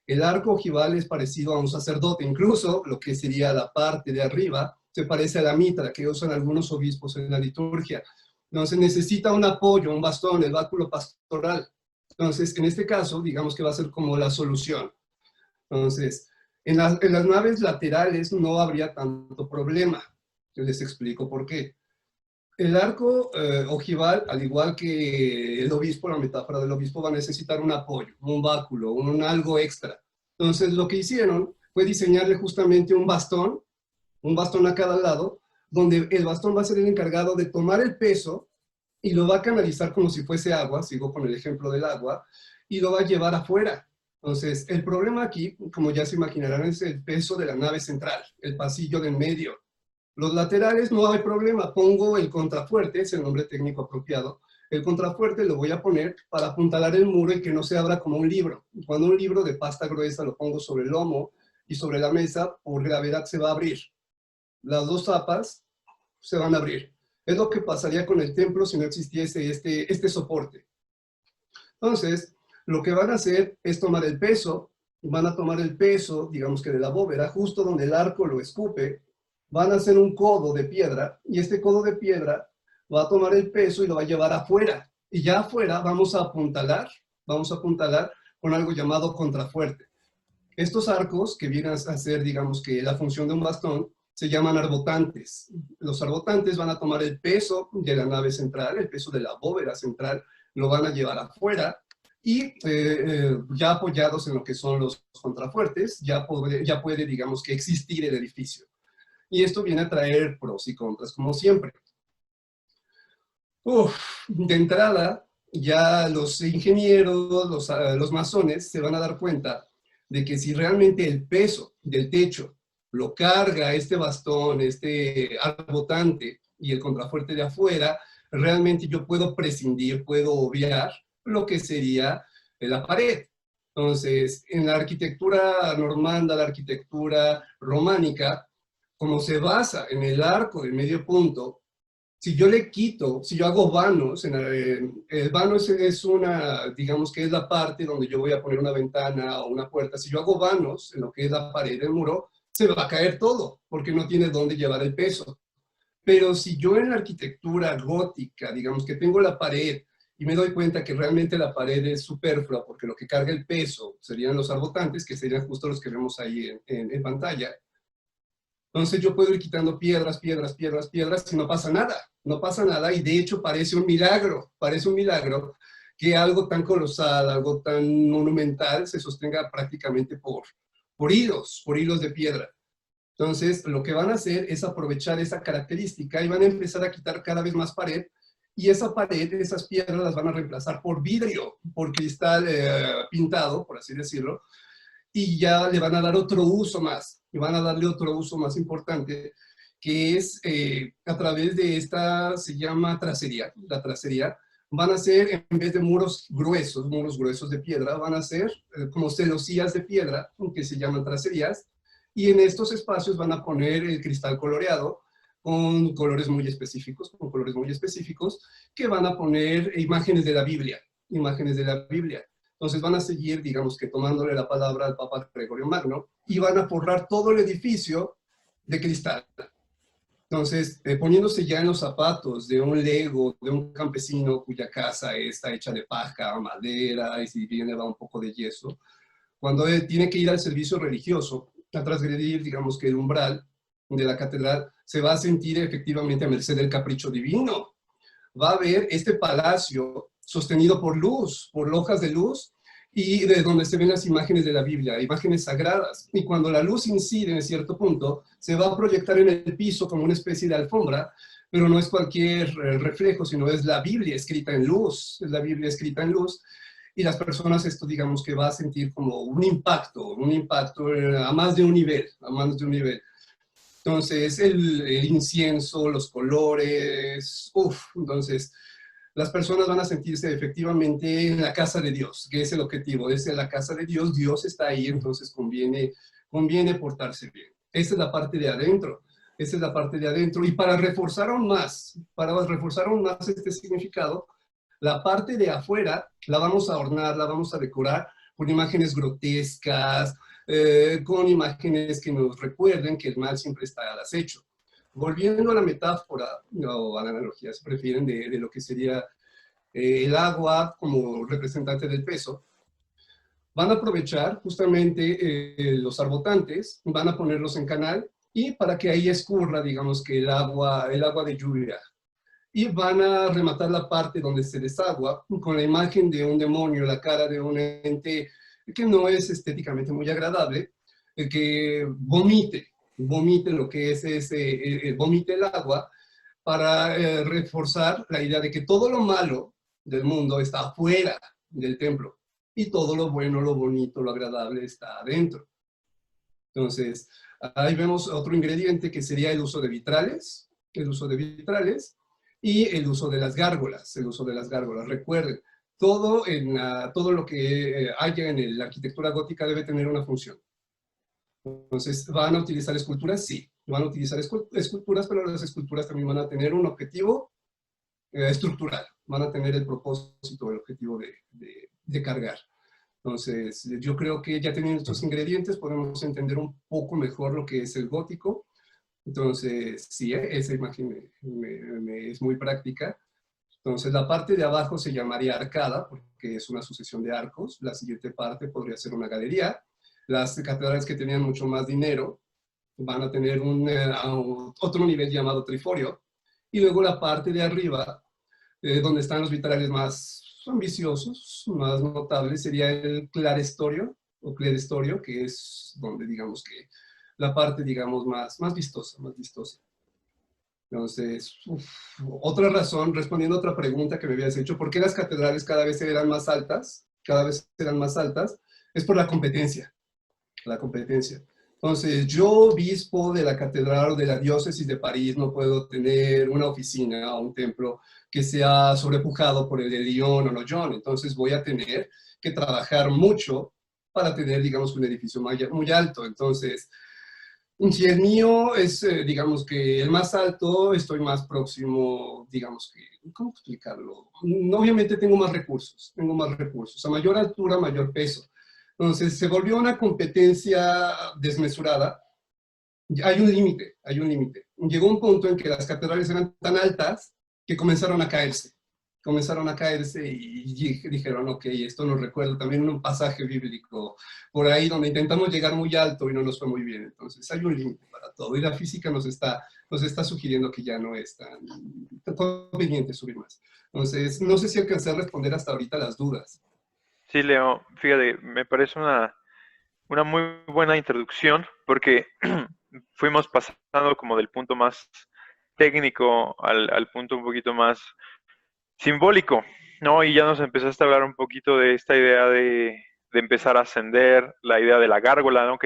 El arco ojival es parecido a un sacerdote, incluso lo que sería la parte de arriba se parece a la mitra que usan algunos obispos en la liturgia. Entonces necesita un apoyo, un bastón, el báculo pastoral. Entonces, en este caso, digamos que va a ser como la solución. Entonces, en las naves laterales no habría tanto problema. Yo les explico por qué. El arco ojival, al igual que el obispo, la metáfora del obispo, va a necesitar un apoyo, un báculo, un algo extra. Entonces, lo que hicieron fue diseñarle justamente un bastón a cada lado, donde el bastón va a ser el encargado de tomar el peso y lo va a canalizar como si fuese agua, sigo con el ejemplo del agua, y lo va a llevar afuera. Entonces, el problema aquí, como ya se imaginarán, es el peso de la nave central, el pasillo de en medio. Los laterales no hay problema, pongo el contrafuerte, es el nombre técnico apropiado. El contrafuerte lo voy a poner para apuntalar el muro y que no se abra como un libro. Cuando un libro de pasta gruesa lo pongo sobre el lomo y sobre la mesa, por gravedad se va a abrir. Las dos tapas se van a abrir. Es lo que pasaría con el templo si no existiese este soporte. Entonces, lo que van a hacer es tomar el peso, van a tomar el peso, digamos que de la bóveda, justo donde el arco lo escupe, van a hacer un codo de piedra, y este codo de piedra va a tomar el peso y lo va a llevar afuera. Y ya afuera vamos a apuntalar con algo llamado contrafuerte. Estos arcos, que vienen a ser, digamos que la función de un bastón, se llaman arbotantes. Los arbotantes van a tomar el peso de la nave central, el peso de la bóveda central, lo van a llevar afuera, y ya apoyados en lo que son los contrafuertes, ya puede, digamos que, existir el edificio. Y esto viene a traer pros y contras, como siempre. De entrada, ya los ingenieros, los masones, se van a dar cuenta de que si realmente el peso del techo lo carga este bastón, este arbotante y el contrafuerte de afuera, realmente yo puedo prescindir, puedo obviar lo que sería la pared. Entonces, en la arquitectura normanda, la arquitectura románica, como se basa en el arco de medio punto, si yo le quito, si yo hago vanos, el vano es una, digamos que es la parte donde yo voy a poner una ventana o una puerta. Si yo hago vanos en lo que es la pared del muro, se va a caer todo, porque no tiene dónde llevar el peso. Pero si yo en la arquitectura gótica, digamos que tengo la pared y me doy cuenta que realmente la pared es superflua, porque lo que carga el peso serían los arbotantes, que serían justo los que vemos ahí en pantalla. Entonces yo puedo ir quitando piedras, y no pasa nada. No pasa nada, y de hecho parece un milagro que algo tan colosal, algo tan monumental se sostenga prácticamente por hilos de piedra. Entonces, lo que van a hacer es aprovechar esa característica y van a empezar a quitar cada vez más pared, y esa pared, esas piedras las van a reemplazar por vidrio, por cristal pintado, por así decirlo, y ya le van a dar otro uso más, y van a darle otro uso más importante, que es a través de esta, se llama tracería. La tracería van a ser, en vez de muros gruesos de piedra, van a ser como celosías de piedra, que se llaman tracerías, y en estos espacios van a poner el cristal coloreado con colores muy específicos, que van a poner imágenes de la Biblia. Entonces van a seguir, digamos que tomándole la palabra al Papa Gregorio Magno, y van a forrar todo el edificio de cristal. Entonces, poniéndose ya en los zapatos de un lego, de un campesino cuya casa está hecha de paja, madera, y si viene va un poco de yeso, cuando él tiene que ir al servicio religioso, a transgredir, digamos que el umbral de la catedral, se va a sentir efectivamente a merced del capricho divino. Va a ver este palacio sostenido por luz, por hojas de luz, y de donde se ven las imágenes de la Biblia, imágenes sagradas. Y cuando la luz incide en cierto punto, se va a proyectar en el piso como una especie de alfombra, pero no es cualquier reflejo, sino es la Biblia escrita en luz, y las personas esto, digamos que va a sentir como un impacto a más de un nivel, Entonces, el incienso, los colores, entonces las personas van a sentirse efectivamente en la casa de Dios, que es el objetivo, es la casa de Dios, Dios está ahí, entonces conviene portarse bien. Esa es la parte de adentro, y para reforzar aún más este significado, la parte de afuera la vamos a adornar, la vamos a decorar con imágenes grotescas, con imágenes que nos recuerden que el mal siempre está al acecho. Volviendo a la metáfora, o a la analogía, si prefieren, de lo que sería el agua como representante del peso, van a aprovechar justamente los arbotantes, van a ponerlos en canal, y para que ahí escurra, digamos que el agua de lluvia. Y van a rematar la parte donde se desagua con la imagen de un demonio, la cara de un ente que no es estéticamente muy agradable, que vomite lo que es vomite el agua para reforzar la idea de que todo lo malo del mundo está afuera del templo y todo lo bueno, lo bonito, lo agradable está adentro. Entonces, ahí vemos otro ingrediente que sería el uso de vitrales, y el uso de las gárgolas, Recuerden, todo lo que haya en la arquitectura gótica debe tener una función. Entonces, ¿van a utilizar esculturas? Sí, van a utilizar esculturas, pero las esculturas también van a tener un objetivo estructural, van a tener el propósito, el objetivo de cargar. Entonces, yo creo que ya teniendo estos ingredientes podemos entender un poco mejor lo que es el gótico. Entonces, sí, esa imagen es muy práctica. Entonces, la parte de abajo se llamaría arcada, porque es una sucesión de arcos. La siguiente parte podría ser una galería. Las catedrales que tenían mucho más dinero van a tener otro nivel llamado triforio. Y luego la parte de arriba, donde están los vitrales más ambiciosos, más notables, sería el clarestorio, o clerestorio, que es donde, digamos que, la parte, digamos, más vistosa. Entonces, otra razón, respondiendo a otra pregunta que me habías hecho, ¿por qué las catedrales cada vez eran más altas? Es por la competencia. Entonces, yo, obispo de la catedral o de la diócesis de París, no puedo tener una oficina o un templo que sea sobrepujado por el de Lyon o Noyon. Entonces, voy a tener que trabajar mucho para tener, digamos, un edificio muy alto. Entonces, si el mío es, digamos que el más alto, estoy más próximo, digamos que, ¿cómo explicarlo? Obviamente tengo más recursos. A mayor altura, mayor peso. Entonces, se volvió una competencia desmesurada. Hay un límite. Llegó un punto en que las catedrales eran tan altas que comenzaron a caerse. Y dijeron, ok, esto nos recuerda también un pasaje bíblico por ahí donde intentamos llegar muy alto y no nos fue muy bien. Entonces, hay un límite para todo. Y la física nos está sugiriendo que ya no es tan conveniente subir más. Entonces, no sé si alcancé a responder hasta ahorita las dudas. Sí, Leo, fíjate, me parece una muy buena introducción porque fuimos pasando como del punto más técnico al punto un poquito más simbólico, ¿no? Y ya nos empezaste a hablar un poquito de esta idea de empezar a ascender, la idea de la gárgola, ¿no?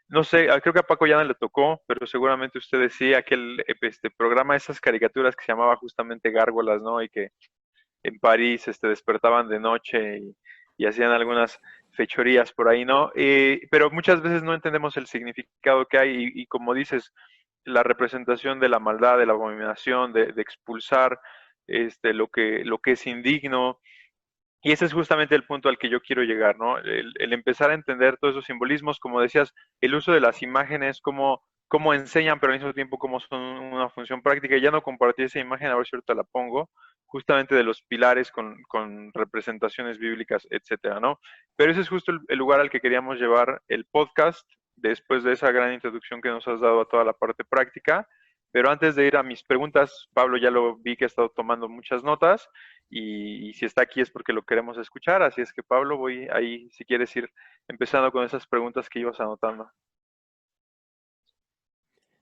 No sé, creo que a Paco ya no le tocó, pero seguramente usted decía aquel programa, esas caricaturas que se llamaba justamente Gárgolas, ¿no? Y que en París despertaban de noche y hacían algunas fechorías por ahí, ¿no? Pero muchas veces no entendemos el significado que hay y como dices, la representación de la maldad, de la abominación, de expulsar lo que es indigno. Y ese es justamente el punto al que yo quiero llegar, ¿no? El empezar a entender todos esos simbolismos, como decías, el uso de las imágenes, cómo enseñan, pero al mismo tiempo cómo son una función práctica. Y ya no compartí esa imagen, a ver si ahorita la pongo, justamente de los pilares con representaciones bíblicas, etcétera, ¿no? Pero ese es justo el lugar al que queríamos llevar el podcast, después de esa gran introducción que nos has dado a toda la parte práctica. Pero antes de ir a mis preguntas, Pablo ya lo vi que ha estado tomando muchas notas y si está aquí es porque lo queremos escuchar. Así es que Pablo, voy ahí si quieres ir empezando con esas preguntas que ibas anotando.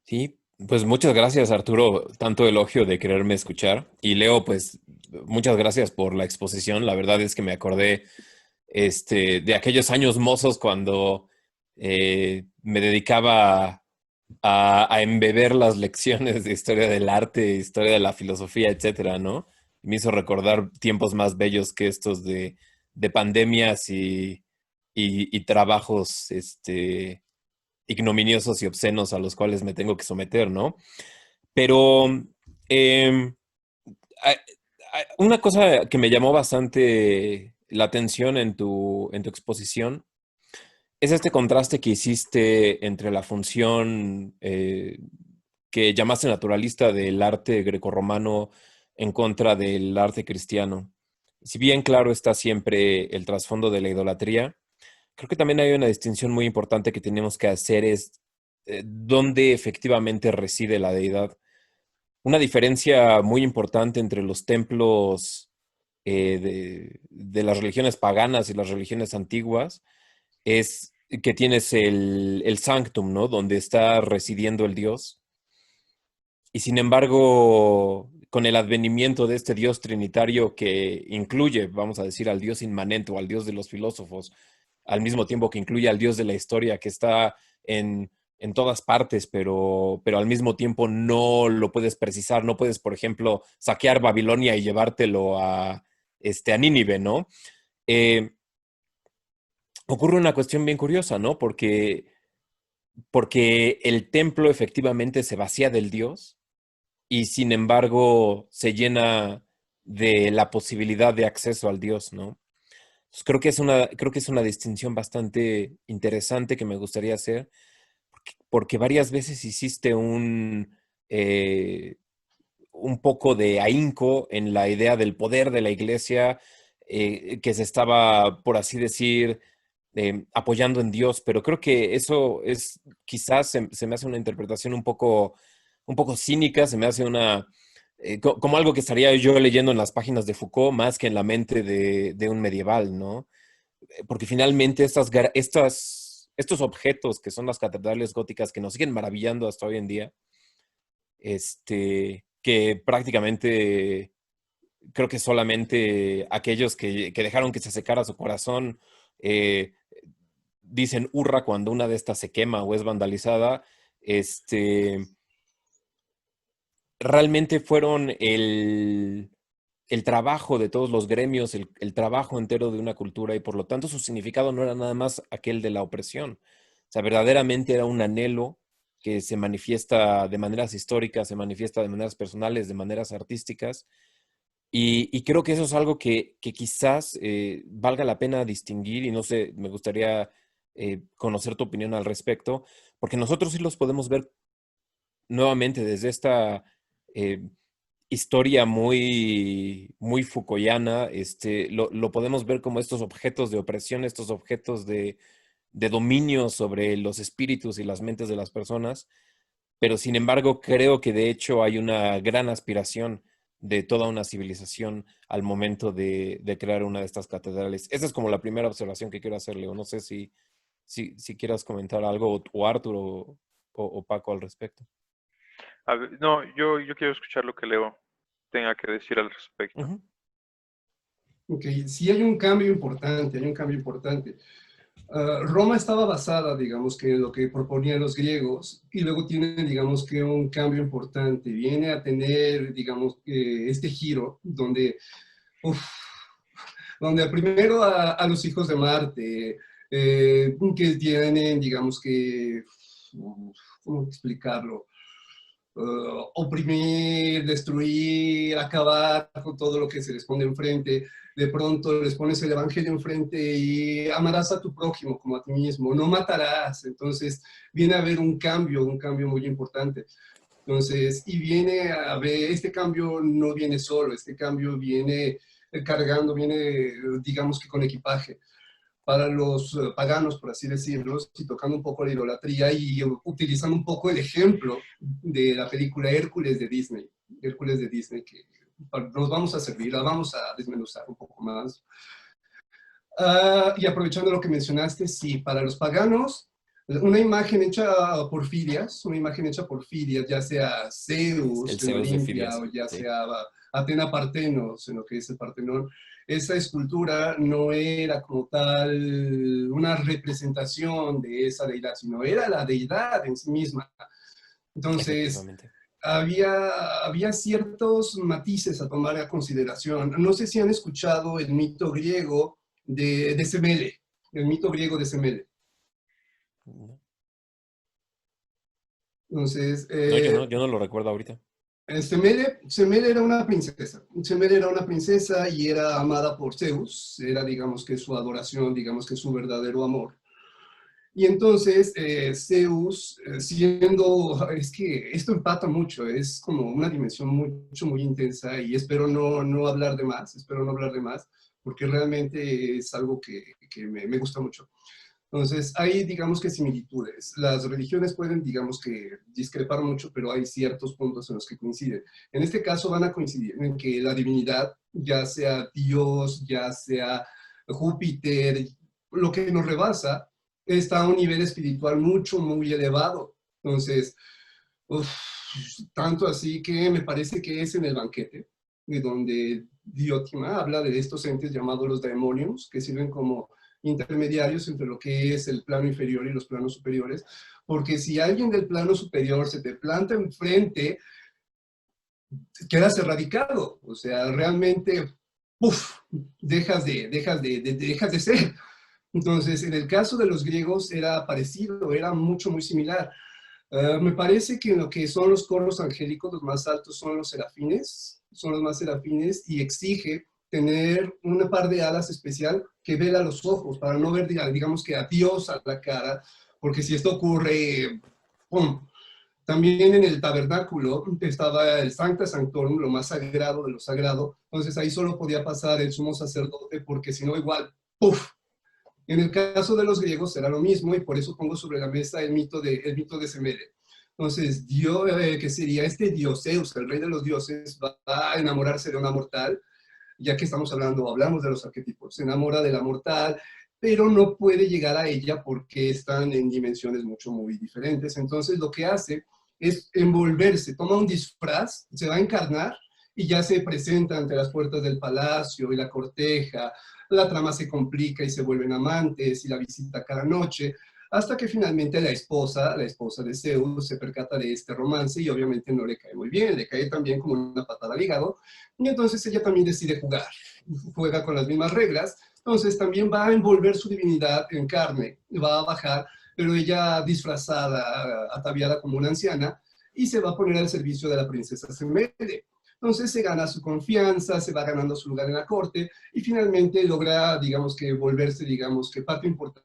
Sí, pues muchas gracias, Arturo, tanto elogio de quererme escuchar. Y Leo, pues muchas gracias por la exposición. La verdad es que me acordé de aquellos años mozos cuando me dedicaba a embeber las lecciones de historia del arte, historia de la filosofía, etcétera, ¿no? Me hizo recordar tiempos más bellos que estos de pandemias y trabajos, ignominiosos y obscenos a los cuales me tengo que someter, ¿no? Pero eh, una cosa que me llamó bastante la atención en tu exposición es este contraste que hiciste entre la función que llamaste naturalista del arte grecorromano en contra del arte cristiano. Si bien claro está siempre el trasfondo de la idolatría, creo que también hay una distinción muy importante que tenemos que hacer es dónde efectivamente reside la deidad. Una diferencia muy importante entre los templos de las religiones paganas y las religiones antiguas es que tienes el sanctum, ¿no? Donde está residiendo el Dios. Y sin embargo, con el advenimiento de este Dios trinitario que incluye, vamos a decir, al Dios inmanente o al Dios de los filósofos, al mismo tiempo que incluye al Dios de la historia que está en todas partes, pero al mismo tiempo no lo puedes precisar, no puedes, por ejemplo, saquear Babilonia y llevártelo a Nínive, ¿no? Eh, Ocurre una cuestión bien curiosa, ¿no? Porque el templo efectivamente se vacía del Dios y sin embargo se llena de la posibilidad de acceso al Dios, ¿no? Pues creo que es una distinción bastante interesante que me gustaría hacer, porque varias veces hiciste un poco de ahínco en la idea del poder de la iglesia, que se estaba, por así decir, apoyando en Dios, pero creo que eso es, quizás se me hace una interpretación un poco cínica, se me hace como algo que estaría yo leyendo en las páginas de Foucault más que en la mente de un medieval, ¿no? Porque finalmente estos objetos que son las catedrales góticas que nos siguen maravillando hasta hoy en día, que prácticamente creo que solamente aquellos que dejaron que se secara su corazón eh, dicen hurra cuando una de estas se quema o es vandalizada, este, realmente fueron el trabajo de todos los gremios, el trabajo entero de una cultura y por lo tanto su significado no era nada más aquel de la opresión. O sea, verdaderamente era un anhelo que se manifiesta de maneras históricas, se manifiesta de maneras personales, de maneras artísticas. Y creo que eso es algo que quizás valga la pena distinguir y no sé, me gustaría conocer tu opinión al respecto, porque nosotros sí los podemos ver nuevamente desde esta eh, historia muy Foucaultiana, lo podemos ver como estos objetos de opresión, estos objetos de dominio sobre los espíritus y las mentes de las personas, pero sin embargo creo que de hecho hay una gran aspiración de toda una civilización al momento de crear una de estas catedrales. Esa es como la primera observación que quiero hacerle, o no sé si quieras comentar algo, o Arturo o Paco al respecto. A ver, no, yo quiero escuchar lo que Leo tenga que decir al respecto. Ujú. Ok, sí hay un cambio importante, hay un cambio importante. Roma estaba basada, digamos, que en lo que proponían los griegos y luego tiene, digamos, que un cambio importante. Viene a tener, digamos, este giro donde, uf, donde primero a los hijos de Marte, que tienen, digamos que, ¿cómo explicarlo? Oprimir, destruir, acabar con todo lo que se les pone enfrente. De pronto les pones el evangelio enfrente y amarás a tu prójimo como a ti mismo, no matarás. Entonces viene a haber un cambio muy importante. Entonces, y viene a ver, este cambio no viene solo, este cambio viene cargando, viene, digamos que con equipaje para los paganos, por así decirlo, y tocando un poco la idolatría y utilizando un poco el ejemplo de la película Hércules de Disney, que nos vamos a servir, la vamos a desmenuzar un poco más. Y aprovechando lo que mencionaste, sí, para los paganos, una imagen hecha por Fidias, ya sea El Zeus en Zeus de Olimpia Fidias, o ya sí. sea Atena Partenos en lo que es el Partenón, esa escultura no era como tal una representación de esa deidad, sino era la deidad en sí misma. Entonces, Efectivamente. había ciertos matices a tomar a consideración. No sé si han escuchado el mito griego de Semele, el mito griego de Semele. No, Entonces, no, yo no lo recuerdo ahorita. Semele era una princesa. Semele era una princesa y era amada por Zeus. Era, digamos, que su adoración, digamos, que su verdadero amor. Y entonces Zeus, es que esto empata mucho, es como una dimensión muy intensa y espero no hablar de más, porque realmente es algo que me gusta mucho. Entonces, hay, digamos que similitudes. Las religiones pueden, digamos que discrepar mucho, pero hay ciertos puntos en los que coinciden. En este caso van a coincidir en que la divinidad, ya sea Dios, ya sea Júpiter, lo que nos rebasa, está a un nivel espiritual muy elevado. Entonces, uf, tanto así que me parece que es en el banquete, de donde Diotima habla de estos entes llamados los daemonios, que sirven como intermediarios entre lo que es el plano inferior y los planos superiores, porque si alguien del plano superior se te planta enfrente, quedas erradicado, o sea, realmente, uf, dejas de ser. Entonces, en el caso de los griegos era parecido, era muy similar. Me parece que en lo que son los coros angélicos, los más altos son los serafines, son los más serafines, y exige tener una par de alas especial que vela los ojos, para no ver, digamos que a Dios a la cara, porque si esto ocurre, ¡pum! También en el tabernáculo estaba el Sancta Sanctorum, lo más sagrado de lo sagrado, entonces ahí solo podía pasar el sumo sacerdote, porque si no igual, ¡puf! En el caso de los griegos será lo mismo, y por eso pongo sobre la mesa el mito de Semele. Entonces, Dios, que sería este dios Zeus, el rey de los dioses, va a enamorarse de una mortal, ya que hablamos de los arquetipos, se enamora de la mortal, pero no puede llegar a ella porque están en dimensiones muy diferentes. Entonces, lo que hace es envolverse, toma un disfraz, se va a encarnar y ya se presenta ante las puertas del palacio y la corteja. La trama se complica y se vuelven amantes y la visita cada noche, hasta que finalmente la esposa de Zeus, se percata de este romance y obviamente no le cae muy bien, le cae también como una patada al hígado, y entonces ella también decide juega con las mismas reglas, entonces también va a envolver su divinidad en carne, va a bajar, pero ella disfrazada, ataviada como una anciana, y se va a poner al servicio de la princesa Semele. Entonces se gana su confianza, se va ganando su lugar en la corte, y finalmente logra, digamos que, volverse, digamos que, parte importante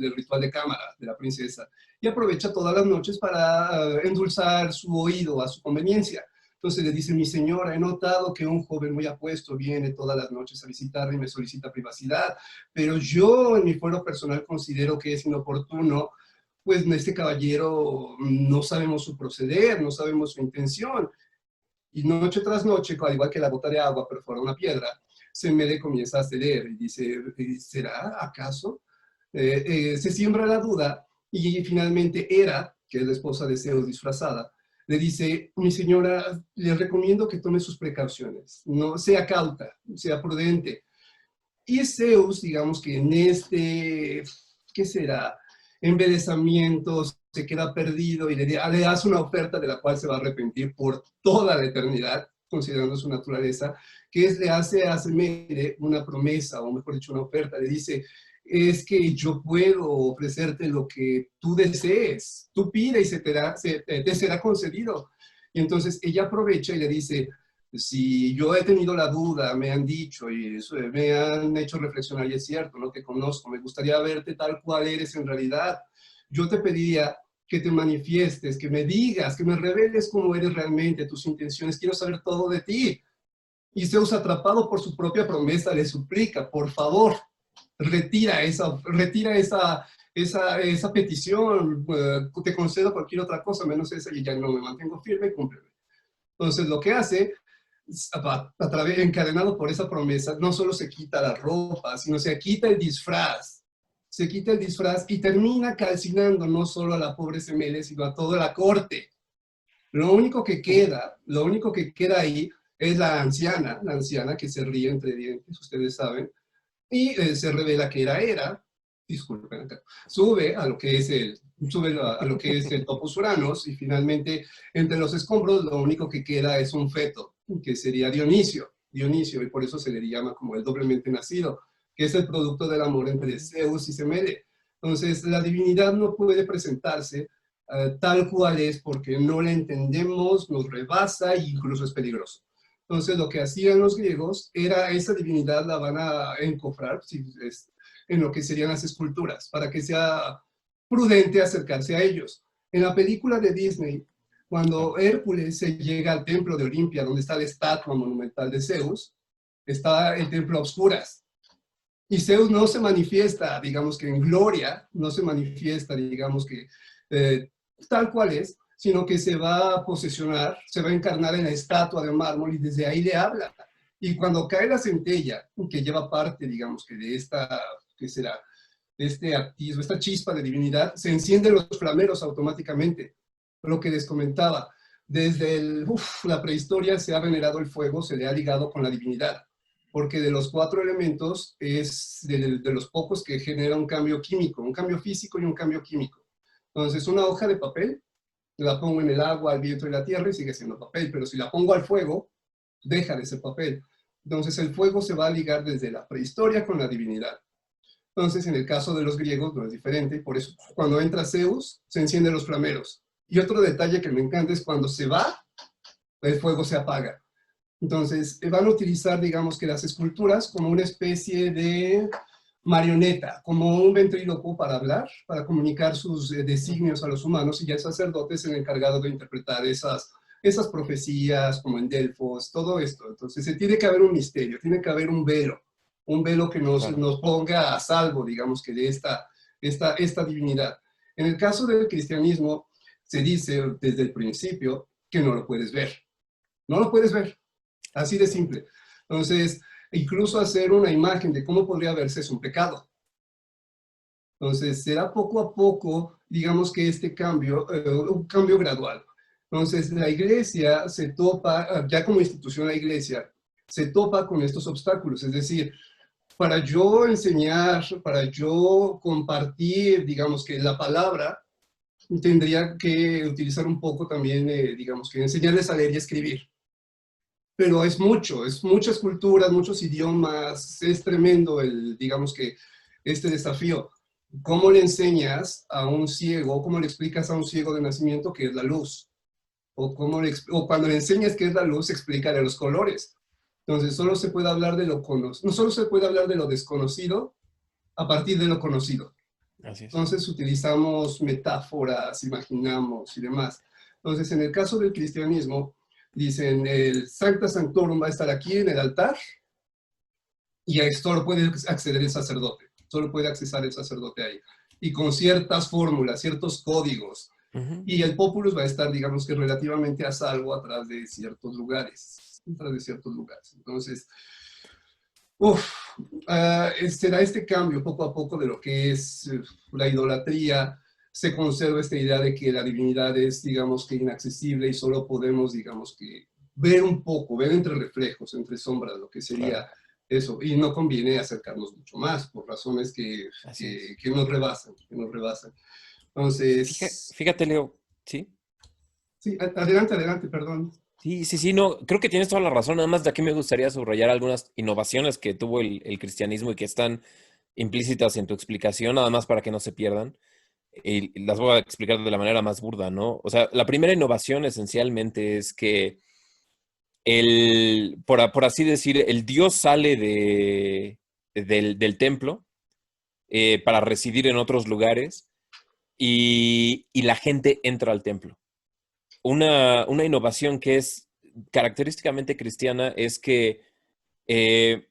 del ritual de cámara de la princesa, y aprovecha todas las noches para endulzar su oído a su conveniencia. Entonces le dice: mi señora, he notado que un joven muy apuesto viene todas las noches a visitarme y me solicita privacidad, pero yo en mi fuero personal considero que es inoportuno, pues este caballero no sabemos su proceder, no sabemos su intención. Y noche tras noche, al igual que la gota de agua perfora una piedra, Semele comienza a ceder y dice: ¿será acaso? Se siembra la duda, y finalmente Hera, que es la esposa de Zeus disfrazada, le dice: mi señora, le recomiendo que tome sus precauciones, no sea cauta, sea prudente. Y Zeus, digamos que en este, ¿qué será?, embelezamiento, se queda perdido y le hace una oferta de la cual se va a arrepentir por toda la eternidad, considerando su naturaleza, que le hace a Semele una promesa, o mejor dicho, una oferta. Le dice: es que yo puedo ofrecerte lo que tú desees, tú pide y te será concedido. Y entonces ella aprovecha y le dice: si yo he tenido la duda, me han dicho y eso, me han hecho reflexionar, y es cierto, no te conozco, me gustaría verte tal cual eres en realidad. Yo te pediría que te manifiestes, que me digas, que me reveles cómo eres realmente, tus intenciones, quiero saber todo de ti. Y Zeus, atrapado por su propia promesa, le suplica: por favor, retira esa petición, te concedo cualquier otra cosa menos esa, y ya no me mantengo firme, cúmpleme. Entonces lo que hace, encadenado por esa promesa, no solo se quita la ropa, sino se quita el disfraz. Se quita el disfraz y termina calcinando no solo a la pobre Semele, sino a toda la corte. Lo único que queda ahí es la anciana que se ríe entre dientes, ustedes saben, y se revela que era Hera, disculpen, sube a lo que es el Topos Uranos, y finalmente entre los escombros lo único que queda es un feto, que sería Dionisio, y por eso se le llama como el doblemente nacido, que es el producto del amor entre Zeus y Semele. Entonces la divinidad no puede presentarse tal cual es, porque no la entendemos, nos rebasa e incluso es peligroso. Entonces lo que hacían los griegos era, esa divinidad la van a encofrar en lo que serían las esculturas, para que sea prudente acercarse a ellos. En la película de Disney, cuando Hércules se llega al templo de Olimpia, donde está la estatua monumental de Zeus, está el templo a oscuras. Y Zeus no se manifiesta, digamos que en gloria, no se manifiesta, digamos que tal cual es, sino que se va a posesionar, se va a encarnar en la estatua de mármol, y desde ahí le habla. Y cuando cae la centella, que lleva parte, digamos que de esta, ¿qué será?, este actismo, esta chispa de divinidad, se encienden los flameros automáticamente. Lo que les comentaba, desde la prehistoria se ha venerado el fuego, se le ha ligado con la divinidad, porque de los 4 elementos es de los pocos que genera un cambio químico, un cambio físico y un cambio químico. Entonces, una hoja de papel, la pongo en el agua, al viento y la tierra y sigue siendo papel, pero si la pongo al fuego, deja de ser papel. Entonces, el fuego se va a ligar desde la prehistoria con la divinidad. Entonces, en el caso de los griegos no es diferente, por eso cuando entra Zeus, se encienden los flameros. Y otro detalle que me encanta es cuando se va, el fuego se apaga. Entonces, van a utilizar, digamos que las esculturas como una especie de marioneta, como un ventrílocuo para hablar, para comunicar sus designios a los humanos, y ya el sacerdote es el encargado de interpretar esas profecías, como en Delfos, todo esto. Entonces, se tiene que haber un misterio, tiene que haber un velo que Claro. nos ponga a salvo, digamos que de esta divinidad. En el caso del cristianismo, se dice desde el principio que no lo puedes ver. No lo puedes ver, así de simple. Entonces, incluso hacer una imagen de cómo podría verse es un pecado. Entonces, será poco a poco, digamos que este cambio, un cambio gradual. Entonces, la iglesia se topa, ya como institución la iglesia, se topa con estos obstáculos. Es decir, para yo enseñar, para yo compartir, digamos que la palabra, tendría que utilizar un poco también, digamos que enseñarles a leer y escribir. Pero es mucho, es muchas culturas, muchos idiomas, es tremendo digamos que este desafío. ¿Cómo le enseñas a un ciego, cómo le explicas a un ciego de nacimiento qué es la luz? O cuando le enseñas qué es la luz, explícale los colores. Entonces, solo se puede hablar de lo conocido, no solo se puede hablar de lo desconocido a partir de lo conocido. Así es. Entonces, utilizamos metáforas, imaginamos y demás. Entonces, en el caso del cristianismo, dicen, el Sancta Sanctorum va a estar aquí en el altar y a esto solo puede acceder el sacerdote. Solo puede accesar el sacerdote ahí. Y con ciertas fórmulas, ciertos códigos. Ujú. Y el populus va a estar, digamos que relativamente a salvo atrás de ciertos lugares. Atrás de ciertos lugares. Entonces, será este cambio poco a poco de lo que es la idolatría. Se conserva esta idea de que la divinidad es, digamos que inaccesible y solo podemos, digamos que, ver un poco, ver entre reflejos, entre sombras, lo que sería Claro. eso. Y no conviene acercarnos mucho más por razones Así es. que nos rebasan, que nos rebasan. Entonces, Fíjate, Leo, ¿sí? sí, adelante, adelante, perdón. Sí, sí, sí, no, creo que tienes toda la razón. Nada más de aquí me gustaría subrayar algunas innovaciones que tuvo el cristianismo y que están implícitas en tu explicación, nada más para que no se pierdan. Y las voy a explicar de la manera más burda, ¿no? O sea, la primera innovación esencialmente es que por así decir, el Dios sale del templo para residir en otros lugares y la gente entra al templo. Una innovación que es característicamente cristiana es que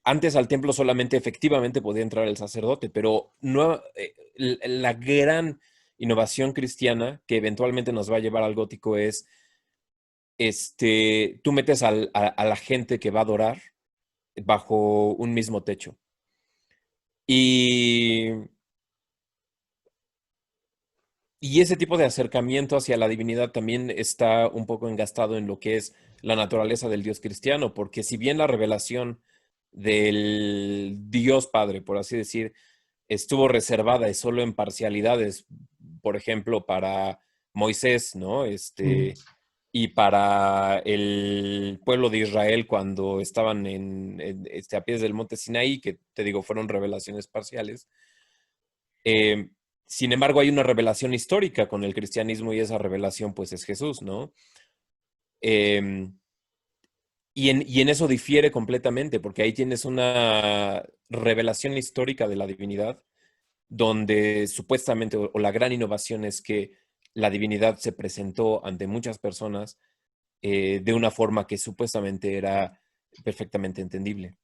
antes al templo solamente efectivamente podía entrar el sacerdote, pero no, la gran innovación cristiana que eventualmente nos va a llevar al gótico es, tú metes a la gente que va a adorar bajo un mismo techo. Y, y ese tipo de acercamiento hacia la divinidad también está un poco engastado en lo que es la naturaleza del Dios cristiano, porque si bien la revelación del Dios Padre, por así decir, estuvo reservada y solo en parcialidades, por ejemplo, para Moisés, ¿no? Mm. Y para el pueblo de Israel cuando estaban a pies del monte Sinaí, que te digo, fueron revelaciones parciales. Eh, Sin embargo, hay una revelación histórica con el cristianismo y esa revelación pues es Jesús, ¿no? Eh, y en eso difiere completamente, porque ahí tienes una revelación histórica de la divinidad, donde supuestamente, o la gran innovación es que la divinidad se presentó ante muchas personas de una forma que supuestamente era perfectamente entendible.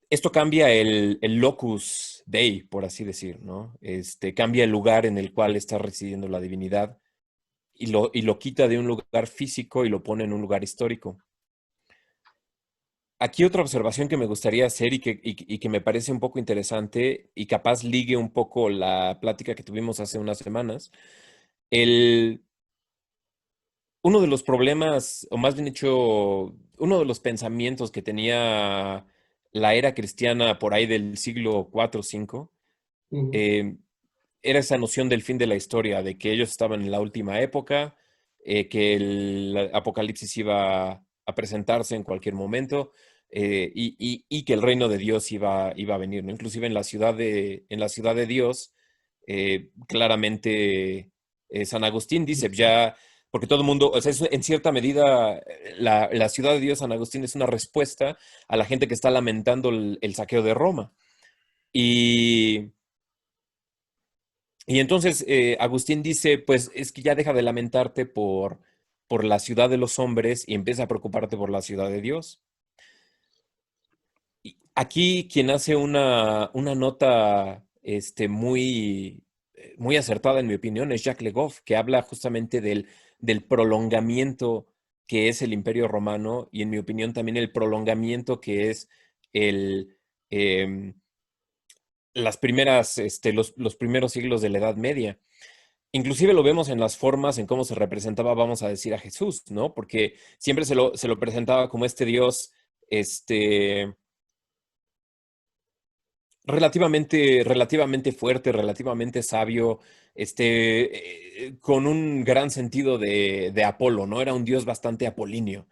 Esto cambia el locus dei, por así decir, ¿no? Cambia el lugar en el cual está residiendo la divinidad y lo quita de un lugar físico y lo pone en un lugar histórico. aquí otra observación que me gustaría hacer y que me parece un poco interesante y capaz ligue un poco la plática que tuvimos hace unas semanas. El, Uno de los problemas, o más bien dicho, uno de los pensamientos que tenía la era cristiana por ahí del siglo IV o V, Ujú, eh, era esa noción del fin de la historia, de que ellos estaban en la última época, que el apocalipsis iba a presentarse en cualquier momento, y que el reino de Dios iba a venir, ¿no? Inclusive en la ciudad de Dios, claramente San Agustín dice, ya, porque todo el mundo, o sea, en cierta medida, la ciudad de Dios, San Agustín, es una respuesta a la gente que está lamentando el saqueo de Roma. Y entonces Agustín dice, pues es que ya deja de lamentarte por la ciudad de los hombres y empieza a preocuparte por la ciudad de Dios. Y aquí quien hace una nota muy acertada, en mi opinión, es Jacques Le Goff, que habla justamente del prolongamiento que es el Imperio Romano y, en mi opinión, también el prolongamiento que es el, em, los primeros siglos de la Edad Media. Inclusive lo vemos en las formas en cómo se representaba, vamos a decir, a Jesús, ¿no? Porque siempre se lo presentaba como este Dios, este, relativamente fuerte, relativamente sabio, con un gran sentido de Apolo, ¿no? Era un Dios bastante apolíneo.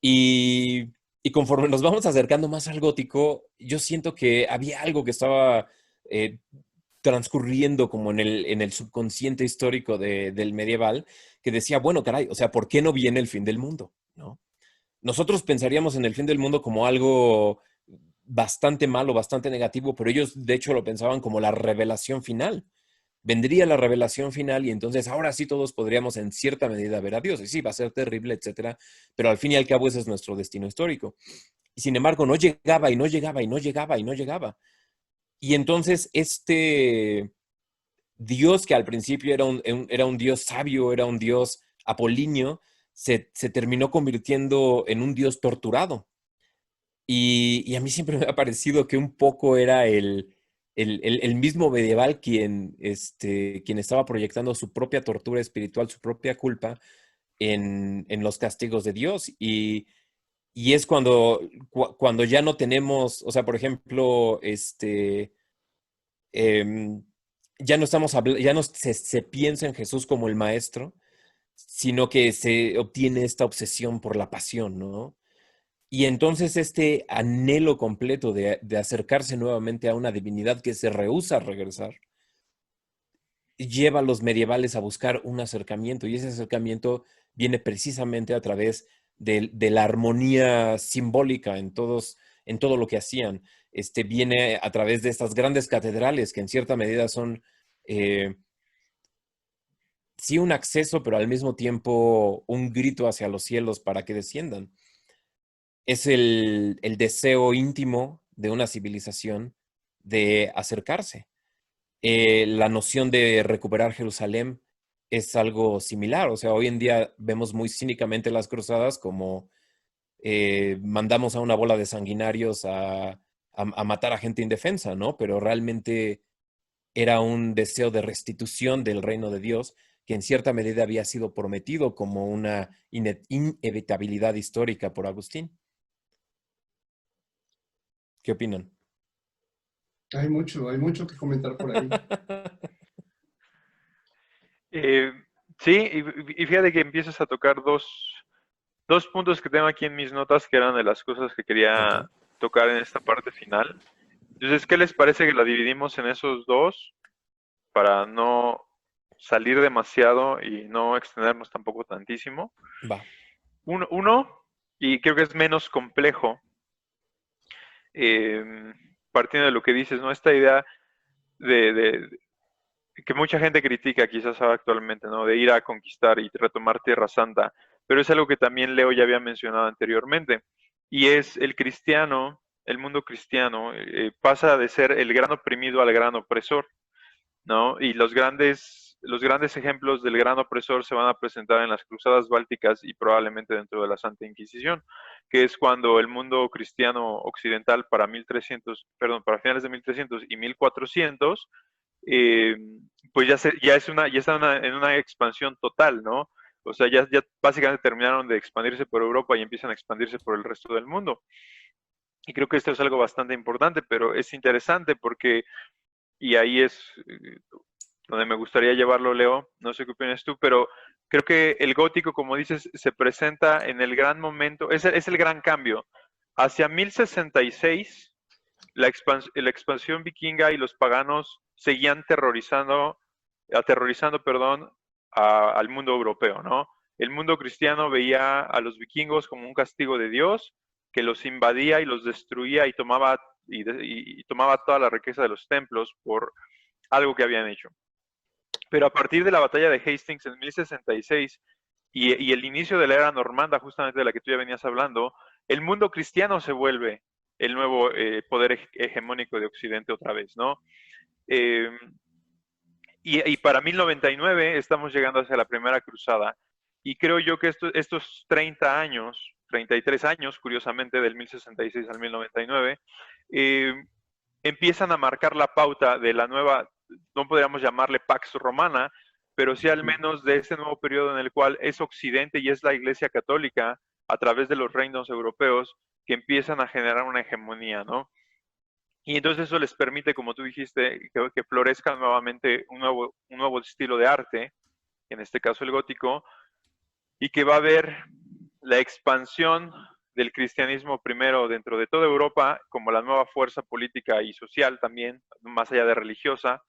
Y, y conforme nos vamos acercando más al gótico, yo siento que había algo que estaba eh, transcurriendo como en el subconsciente histórico del medieval, que decía, bueno, caray, o sea, ¿por qué no viene el fin del mundo? ¿No? Nosotros pensaríamos en el fin del mundo como algo bastante malo, bastante negativo, pero ellos de hecho lo pensaban como la revelación final. Vendría la revelación final y entonces ahora sí todos podríamos en cierta medida ver a Dios. Y sí, va a ser terrible, etcétera, pero al fin y al cabo ese es nuestro destino histórico. Y sin embargo, no llegaba y no llegaba y no llegaba y no llegaba. Y entonces este Dios, que al principio era un Dios sabio, era un Dios apolíneo, se terminó convirtiendo en un Dios torturado. Y a mí siempre me ha parecido que un poco era el mismo medieval quien estaba proyectando su propia tortura espiritual, su propia culpa en los castigos de Dios. Y es cuando ya no tenemos, o sea, por ejemplo, em, ya no estamos hablando, ya no se piensa en Jesús como el maestro, sino que se obtiene esta obsesión por la pasión, ¿no? Y entonces este anhelo completo de acercarse nuevamente a una divinidad que se rehúsa a regresar, lleva a los medievales a buscar un acercamiento, y ese acercamiento viene precisamente a través de la armonía simbólica en todo lo que hacían. Viene a través de estas grandes catedrales que en cierta medida son, eh, sí, un acceso, pero al mismo tiempo un grito hacia los cielos para que desciendan. Es el deseo íntimo de una civilización de acercarse. La noción de recuperar Jerusalén es algo similar. O sea, hoy en día vemos muy cínicamente las cruzadas como mandamos a una bola de sanguinarios a matar a gente indefensa, ¿no? Pero realmente era un deseo de restitución del reino de Dios que en cierta medida había sido prometido como una inevitabilidad histórica por Agustín. ¿Qué opinan? hay mucho que comentar por ahí. Eh, sí, y fíjate que empiezas a tocar dos puntos que tengo aquí en mis notas que eran de las cosas que Ok. quería tocar en esta parte final. Entonces, ¿qué les parece que la dividimos en esos dos para no salir demasiado y no extendernos tampoco tantísimo? Va. Uno, y creo que es menos complejo, eh, partiendo de lo que dices, ¿no? Esta idea de que mucha gente critica quizás ahora actualmente, ¿no? De ir a conquistar y retomar Tierra Santa, pero es algo que también Leo ya había mencionado anteriormente, y es el cristiano, el mundo cristiano, pasa de ser el gran oprimido al gran opresor, ¿no? Y los grandes los grandes ejemplos del gran opresor se van a presentar en las cruzadas bálticas y probablemente dentro de la Santa Inquisición, que es cuando el mundo cristiano occidental para 1300, perdón, para finales de 1300 y 1400, pues ya está en una expansión total, ¿no? O sea, ya básicamente terminaron de expandirse por Europa y empiezan a expandirse por el resto del mundo. Y creo que esto es algo bastante importante, pero es interesante porque, y ahí es donde me gustaría llevarlo, Leo, no sé qué opinas tú, pero creo que el gótico, como dices, se presenta en el gran momento, es el gran cambio. Hacia 1066, la expansión vikinga y los paganos seguían aterrorizando, perdón, al mundo europeo, ¿no? El mundo cristiano veía a los vikingos como un castigo de Dios que los invadía y los destruía y tomaba toda la riqueza de los templos por algo que habían hecho. Pero a partir de la batalla de Hastings en 1066 y el inicio de la era normanda, justamente de la que tú ya venías hablando, el mundo cristiano se vuelve el nuevo poder hegemónico de Occidente otra vez, ¿no? Y para 1099 estamos llegando hacia la primera cruzada. Y creo yo que estos 30 años, 33 años, curiosamente, del 1066 al 1099, empiezan a marcar la pauta de la nueva, no podríamos llamarle Pax Romana, pero sí al menos de este nuevo periodo en el cual es Occidente y es la Iglesia Católica, a través de los reinos europeos, que empiezan a generar una hegemonía, ¿no? Y entonces eso les permite, como tú dijiste, que florezca nuevamente un nuevo estilo de arte, en este caso el gótico, y que va a haber la expansión del cristianismo primero dentro de toda Europa, como la nueva fuerza política y social también, más allá de religiosa,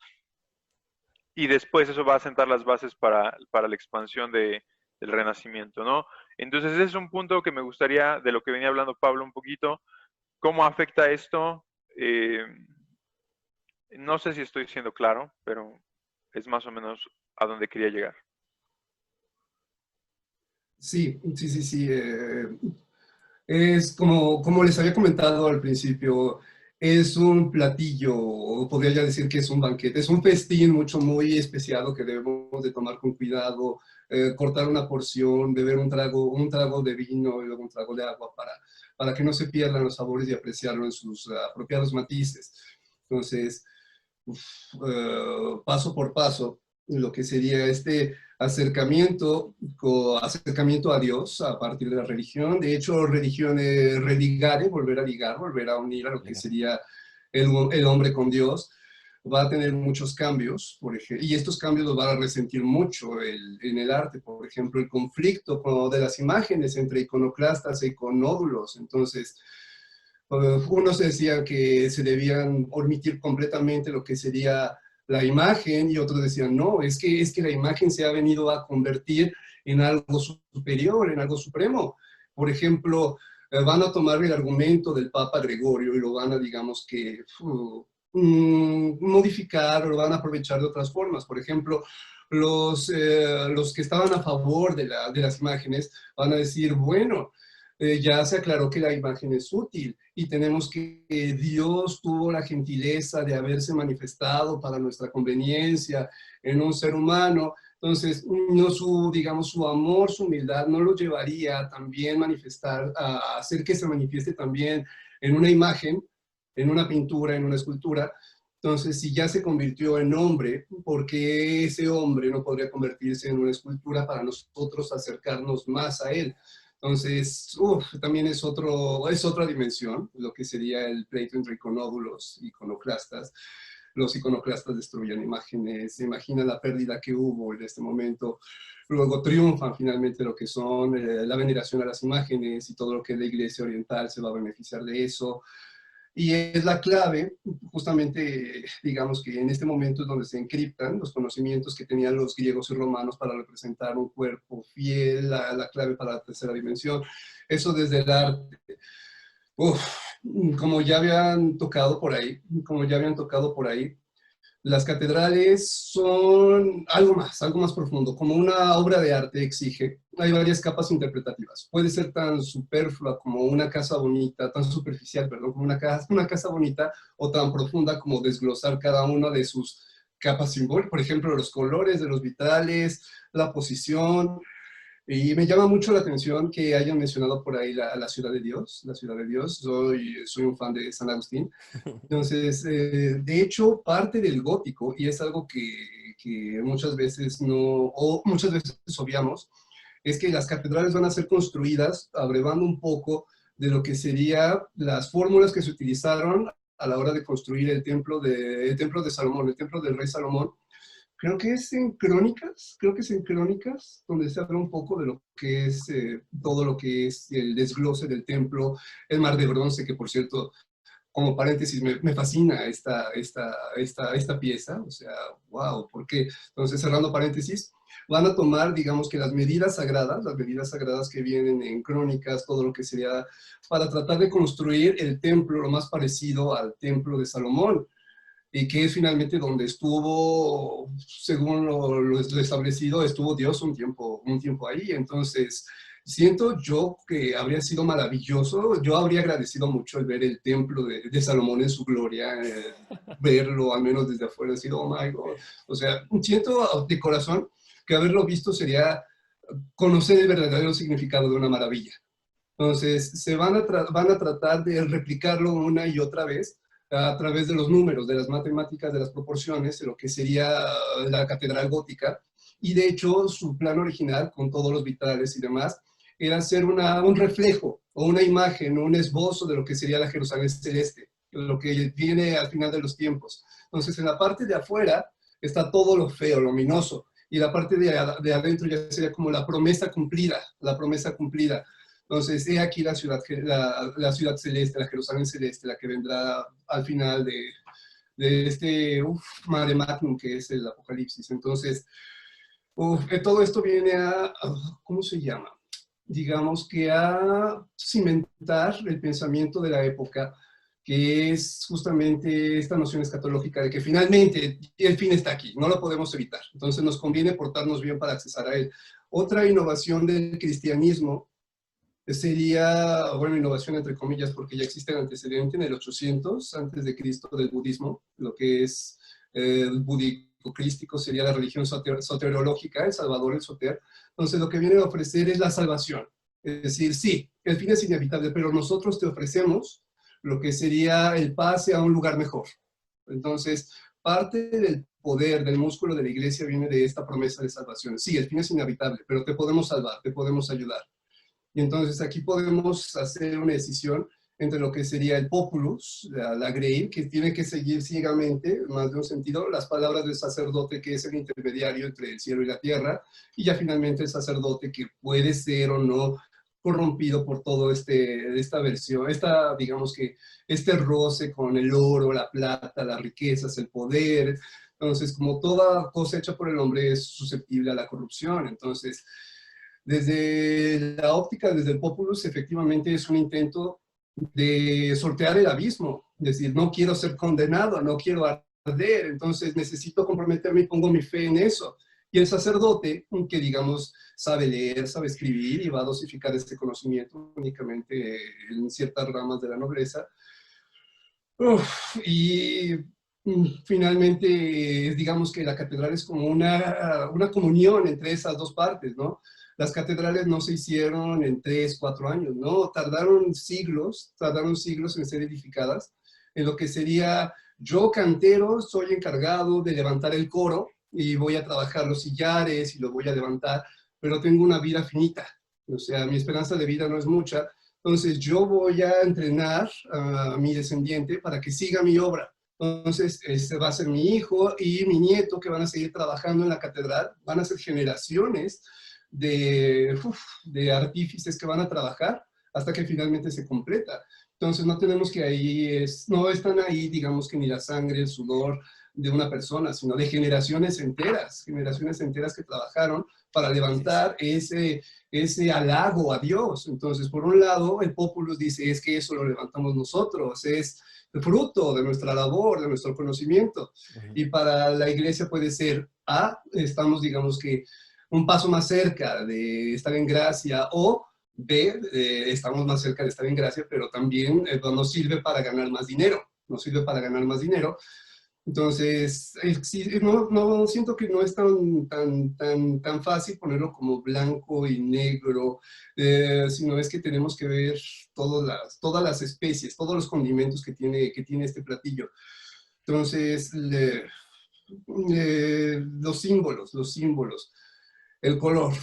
y después eso va a sentar las bases para la expansión del Renacimiento, ¿no? Entonces ese es un punto que me gustaría, de lo que venía hablando Pablo un poquito, ¿cómo afecta esto? No sé si estoy siendo claro, pero es más o menos a donde quería llegar. Sí, sí, sí, sí. Es como les había comentado al principio, es un platillo, o podría ya decir que es un banquete, es un festín muy especiado que debemos de tomar con cuidado, cortar una porción, beber un trago de vino y luego un trago de agua para que no se pierdan los sabores y apreciarlo en sus apropiados matices. Entonces, paso por paso, lo que sería este acercamiento a Dios a partir de la religión. De hecho, religión es religare, volver a ligar, volver a unir a lo que sería el hombre con Dios. Va a tener muchos cambios, por ejemplo, y estos cambios los van a resentir mucho en el arte. Por ejemplo, el conflicto de las imágenes entre iconoclastas e iconódulos. Entonces, unos decían que se debían omitir completamente lo que sería la imagen y otros decían, no, es que la imagen se ha venido a convertir en algo superior, en algo supremo. Por ejemplo, van a tomar el argumento del Papa Gregorio y lo van a, digamos que, modificar o lo van a aprovechar de otras formas. Por ejemplo, los que estaban a favor de las imágenes van a decir, bueno, ya se aclaró que la imagen es útil y tenemos que Dios tuvo la gentileza de haberse manifestado para nuestra conveniencia en un ser humano. Entonces, no digamos, su amor, su humildad no lo llevaría a también a hacer que se manifieste también en una imagen, en una pintura, en una escultura. Entonces, si ya se convirtió en hombre, ¿por qué ese hombre no podría convertirse en una escultura para nosotros acercarnos más a él? Entonces, también es otra dimensión, lo que sería el pleito entre iconódulos, iconoclastas. Los iconoclastas destruyen imágenes, se imagina la pérdida que hubo en este momento. Luego triunfan finalmente lo que son la veneración a las imágenes y todo lo que es la iglesia oriental se va a beneficiar de eso. Y es la clave, justamente, digamos que en este momento es donde se encriptan los conocimientos que tenían los griegos y romanos para representar un cuerpo fiel, la clave para la tercera dimensión. Eso desde el arte. Uf, como ya habían tocado por ahí, las catedrales son algo más profundo, como una obra de arte exige. Hay varias capas interpretativas. Puede ser tan superflua como una casa bonita, tan superficial, perdón, como una casa bonita, o tan profunda como desglosar cada una de sus capas simbólicas, por ejemplo, los colores de los vitrales, la posición. Y me llama mucho la atención que hayan mencionado por ahí la Ciudad de Dios, la Ciudad de Dios. Soy un fan de San Agustín. Entonces, de hecho, parte del gótico, y es algo que muchas veces no, o muchas veces obviamos, es que las catedrales van a ser construidas abrevando un poco de lo que serían las fórmulas que se utilizaron a la hora de construir el templo de Salomón, el templo del rey Salomón. Creo que es en Crónicas, donde se habla un poco de lo que es todo lo que es el desglose del templo, el mar de bronce, que por cierto, como paréntesis, me fascina esta pieza, o sea, wow, ¿por qué? Entonces, cerrando paréntesis, van a tomar, digamos que las medidas sagradas que vienen en Crónicas, todo lo que sería para tratar de construir el templo lo más parecido al templo de Salomón, y que es finalmente donde estuvo, según lo establecido, estuvo Dios un tiempo ahí. Entonces, siento yo que habría sido maravilloso, yo habría agradecido mucho el ver el templo de Salomón en su gloria, verlo al menos desde afuera, decir, oh my God. O sea, siento de corazón que haberlo visto sería conocer el verdadero significado de una maravilla. Entonces, van a tratar de replicarlo una y otra vez a través de los números, de las matemáticas, de las proporciones, de lo que sería la catedral gótica. Y de hecho, su plan original, con todos los vitrales y demás, era hacer un reflejo o una imagen o un esbozo de lo que sería la Jerusalén celeste, lo que viene al final de los tiempos. Entonces, en la parte de afuera está todo lo feo, lo luminoso, y la parte de adentro ya sería como la promesa cumplida, la promesa cumplida. Entonces, he aquí la ciudad celeste, la Jerusalén celeste, la que vendrá al final de este mare magnum que es el Apocalipsis. Entonces, todo esto viene ¿cómo se llama? Digamos que a cimentar el pensamiento de la época, que es justamente esta noción escatológica de que finalmente el fin está aquí, no lo podemos evitar. Entonces, nos conviene portarnos bien para accesar a él. Otra innovación del cristianismo sería, bueno, innovación entre comillas, porque ya existe el antecedente en el 800 antes de Cristo del budismo, lo que es el budístico sería la religión soteriológica, el Salvador, el Soter. Entonces, lo que viene a ofrecer es la salvación. Es decir, sí, el fin es inevitable, pero nosotros te ofrecemos lo que sería el pase a un lugar mejor. Entonces, parte del poder, del músculo de la iglesia viene de esta promesa de salvación. Sí, el fin es inevitable, pero te podemos salvar, te podemos ayudar. Y entonces aquí podemos hacer una decisión entre lo que sería el populus, la grey, que tiene que seguir ciegamente, más de un sentido, las palabras del sacerdote, que es el intermediario entre el cielo y la tierra, y ya finalmente el sacerdote, que puede ser o no corrompido por todo esta versión, digamos que este roce con el oro, la plata, las riquezas, el poder. Entonces, como toda cosa hecha por el hombre es susceptible a la corrupción, entonces desde la óptica, desde el populus, efectivamente es un intento de sortear el abismo, es decir, no quiero ser condenado, no quiero arder, entonces necesito comprometerme y pongo mi fe en eso. Y el sacerdote, que digamos sabe leer, sabe escribir y va a dosificar este conocimiento únicamente en ciertas ramas de la nobleza. Y finalmente, digamos que la catedral es como una comunión entre esas dos partes, ¿no? Las catedrales no se hicieron en 3, 4 años, ¿no? Tardaron siglos en ser edificadas, en lo que sería, yo cantero soy encargado de levantar el coro y voy a trabajar los sillares y lo voy a levantar, pero tengo una vida finita, o sea, mi esperanza de vida no es mucha, entonces yo voy a entrenar a mi descendiente para que siga mi obra. Entonces, este va a ser mi hijo y mi nieto que van a seguir trabajando en la catedral, van a ser generaciones de artífices que van a trabajar hasta que finalmente se completa. Entonces no tenemos que no están ahí, digamos que ni la sangre, el sudor de una persona, sino de generaciones enteras que trabajaron para levantar ese halago a Dios. Entonces, por un lado, el populus dice, es que eso lo levantamos nosotros, es el fruto de nuestra labor, de nuestro conocimiento. Y para la iglesia puede ser, estamos, digamos que, un paso más cerca de estar en gracia, o B, estamos más cerca de estar en gracia, pero también nos sirve para ganar más dinero, Entonces, sí, no siento que no es tan fácil ponerlo como blanco y negro, sino es que tenemos que ver todas las especies, todos los condimentos que tiene este platillo. Entonces, los símbolos, el color,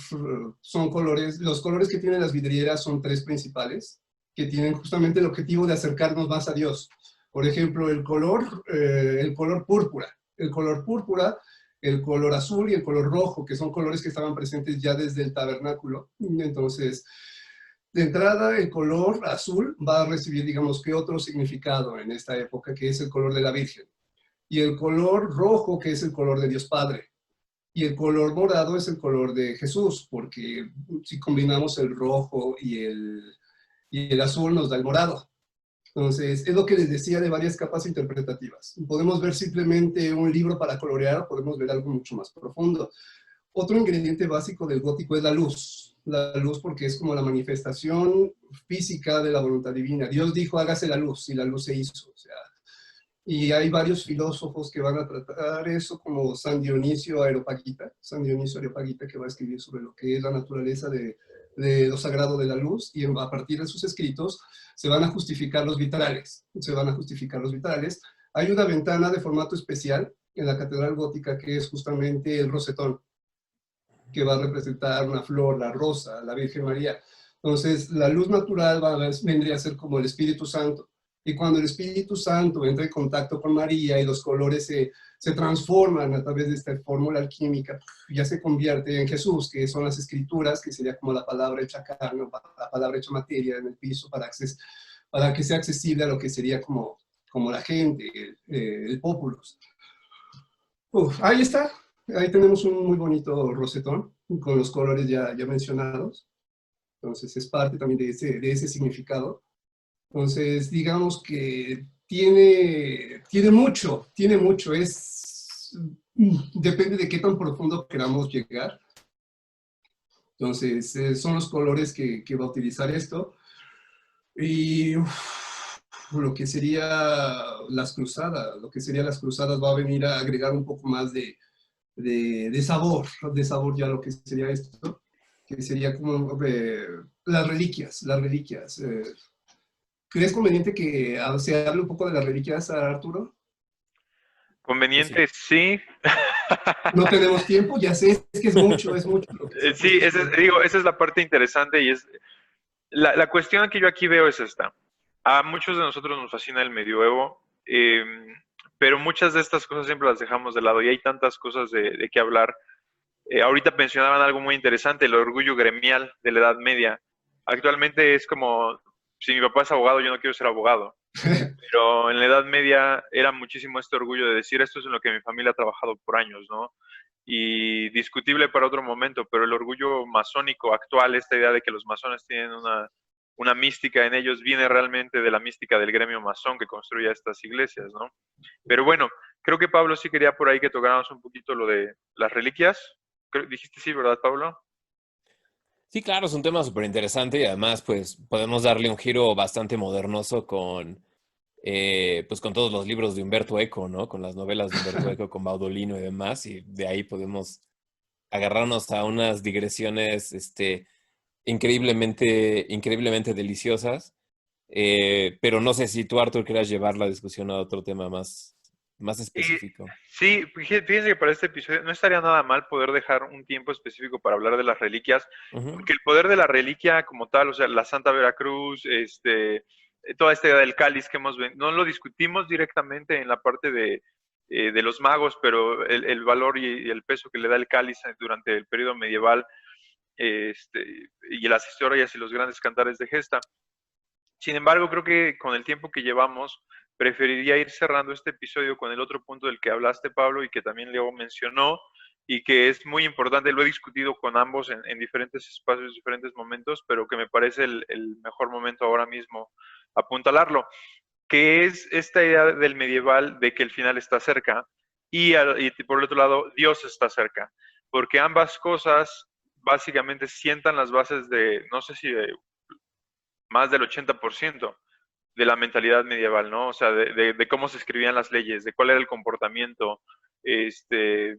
son colores, los colores que tienen las vidrieras son tres principales, que tienen justamente el objetivo de acercarnos más a Dios. Por ejemplo, el color púrpura. El color púrpura, el color azul y el color rojo, que son colores que estaban presentes ya desde el tabernáculo. Entonces, de entrada, el color azul va a recibir, digamos, que otro significado en esta época, que es el color de la Virgen. Y el color rojo, que es el color de Dios Padre. Y el color morado es el color de Jesús, porque si combinamos el rojo y el azul nos da el morado. Entonces, es lo que les decía de varias capas interpretativas. Podemos ver simplemente un libro para colorear, o podemos ver algo mucho más profundo. Otro ingrediente básico del gótico es la luz. La luz porque es como la manifestación física de la voluntad divina. Dios dijo, hágase la luz, y la luz se hizo. O sea, y hay varios filósofos que van a tratar eso, como San Dionisio Areopagita, que va a escribir sobre lo que es la naturaleza de lo sagrado de la luz, y a partir de sus escritos se van a justificar los vitrales. Hay una ventana de formato especial en la Catedral Gótica que es justamente el rosetón, que va a representar una flor, la rosa, la Virgen María. Entonces, la luz natural vendría a ser como el Espíritu Santo. Y cuando el Espíritu Santo entra en contacto con María y los colores se transforman a través de esta fórmula alquímica, ya se convierte en Jesús, que son las escrituras, que sería como la palabra hecha carne, la palabra hecha materia en el piso para que sea accesible a lo que sería como la gente, el populus. Ahí está. Ahí tenemos un muy bonito rosetón con los colores ya mencionados. Entonces es parte también de ese significado. Entonces digamos que tiene mucho, depende de qué tan profundo queramos llegar. Entonces son los colores que va a utilizar esto. Y lo que sería las cruzadas va a venir a agregar un poco más de sabor ya lo que sería esto, que sería como las reliquias. ¿Crees conveniente que se hable un poco de las reliquias, Arturo? Conveniente, sí. No tenemos tiempo, ya sé, es que es mucho lo que se ha Sí, puesto sobre esa es la parte interesante y es la cuestión que yo aquí veo es esta. A muchos de nosotros nos fascina el medioevo, pero muchas de estas cosas siempre las dejamos de lado y hay tantas cosas de qué hablar. Ahorita mencionaban algo muy interesante, el orgullo gremial de la Edad Media. Actualmente es como, si mi papá es abogado, yo no quiero ser abogado. Pero en la Edad Media era muchísimo este orgullo de decir esto es en lo que mi familia ha trabajado por años, ¿no? Y discutible para otro momento, pero el orgullo masónico actual, esta idea de que los masones tienen una mística en ellos, viene realmente de la mística del gremio masón que construye estas iglesias, ¿no? Pero bueno, creo que Pablo sí quería por ahí que tocáramos un poquito lo de las reliquias. Dijiste sí, ¿verdad, Pablo? Sí, claro, es un tema súper interesante y además pues podemos darle un giro bastante modernoso pues con todos los libros de Humberto Eco, ¿no? Con las novelas de Humberto Eco, con Baudolino y demás, y de ahí podemos agarrarnos a unas digresiones, increíblemente deliciosas. Pero no sé si tú, Arthur, quieras llevar la discusión a otro tema más Y específico. sí, fíjense que para este episodio no estaría nada mal poder dejar un tiempo específico para hablar de las reliquias, Ujú. porque el poder de la reliquia como tal, o sea, la Santa Veracruz, toda esta idea del cáliz que no lo discutimos directamente en la parte de los magos, pero el valor y el peso que le da el cáliz durante el periodo medieval, y las historias y los grandes cantares de gesta. Sin embargo, creo que con el tiempo que llevamos, preferiría ir cerrando este episodio con el otro punto del que hablaste, Pablo, y que también Leo mencionó, y que es muy importante, lo he discutido con ambos en diferentes espacios, diferentes momentos, pero que me parece el mejor momento ahora mismo apuntalarlo, que es esta idea del medieval de que el final está cerca, y por el otro lado, Dios está cerca, porque ambas cosas básicamente sientan las bases de, no sé si de más del 80% de la mentalidad medieval, ¿no? O sea, de cómo se escribían las leyes, de cuál era el comportamiento. Este,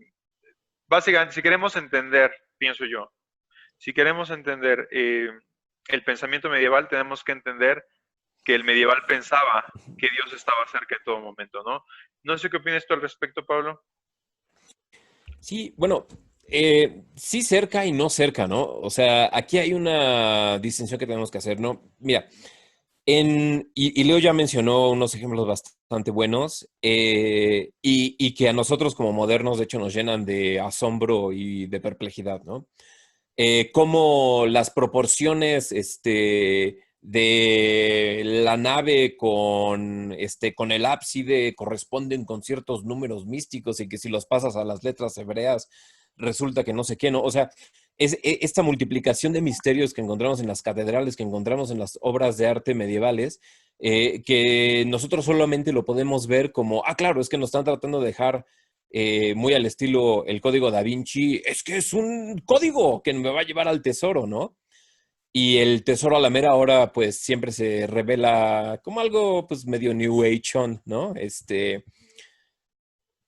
básicamente, si queremos entender, pienso yo, si queremos entender el pensamiento medieval, tenemos que entender que el medieval pensaba que Dios estaba cerca en todo momento, ¿no? No sé qué opinas tú al respecto, Pablo. Sí, bueno, sí cerca y no cerca, ¿no? O sea, aquí hay una distinción que tenemos que hacer, ¿no? Mira, y Leo ya mencionó unos ejemplos bastante buenos y que a nosotros como modernos, de hecho, nos llenan de asombro y de perplejidad, ¿no? Cómo las proporciones de la nave con el ábside corresponden con ciertos números místicos y que si los pasas a las letras hebreas resulta que no sé qué, ¿no? O sea, esta multiplicación de misterios que encontramos en las catedrales, que encontramos en las obras de arte medievales, que nosotros solamente lo podemos ver como, claro, es que nos están tratando de dejar muy al estilo el código Da Vinci, es que es un código que me va a llevar al tesoro, ¿no? Y el tesoro a la mera hora, pues siempre se revela como algo, pues medio New Age, ¿no?